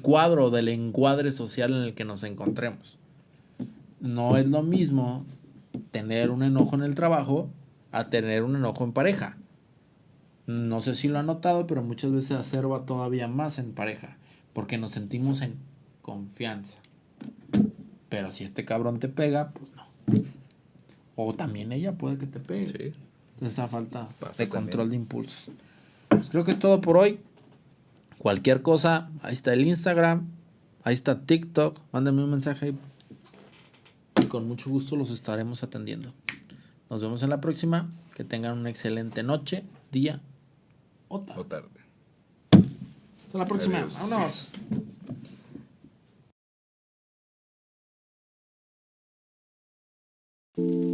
cuadro, del encuadre social en el que nos encontremos. No es lo mismo tener un enojo en el trabajo a tener un enojo en pareja. No sé si lo han notado, pero muchas veces se acerba todavía más en pareja, porque nos sentimos en confianza. Pero si este cabrón te pega, pues no. O también ella puede que te pegue. Sí. Entonces esa falta Pasa de control también. de impulsos. Pues creo que es todo por hoy. Cualquier cosa, ahí está el Instagram, ahí está TikTok. Mándenme un mensaje y con mucho gusto los estaremos atendiendo. Nos vemos en la próxima. Que tengan una excelente noche, día o tarde. Hasta la próxima. Adiós. Vámonos.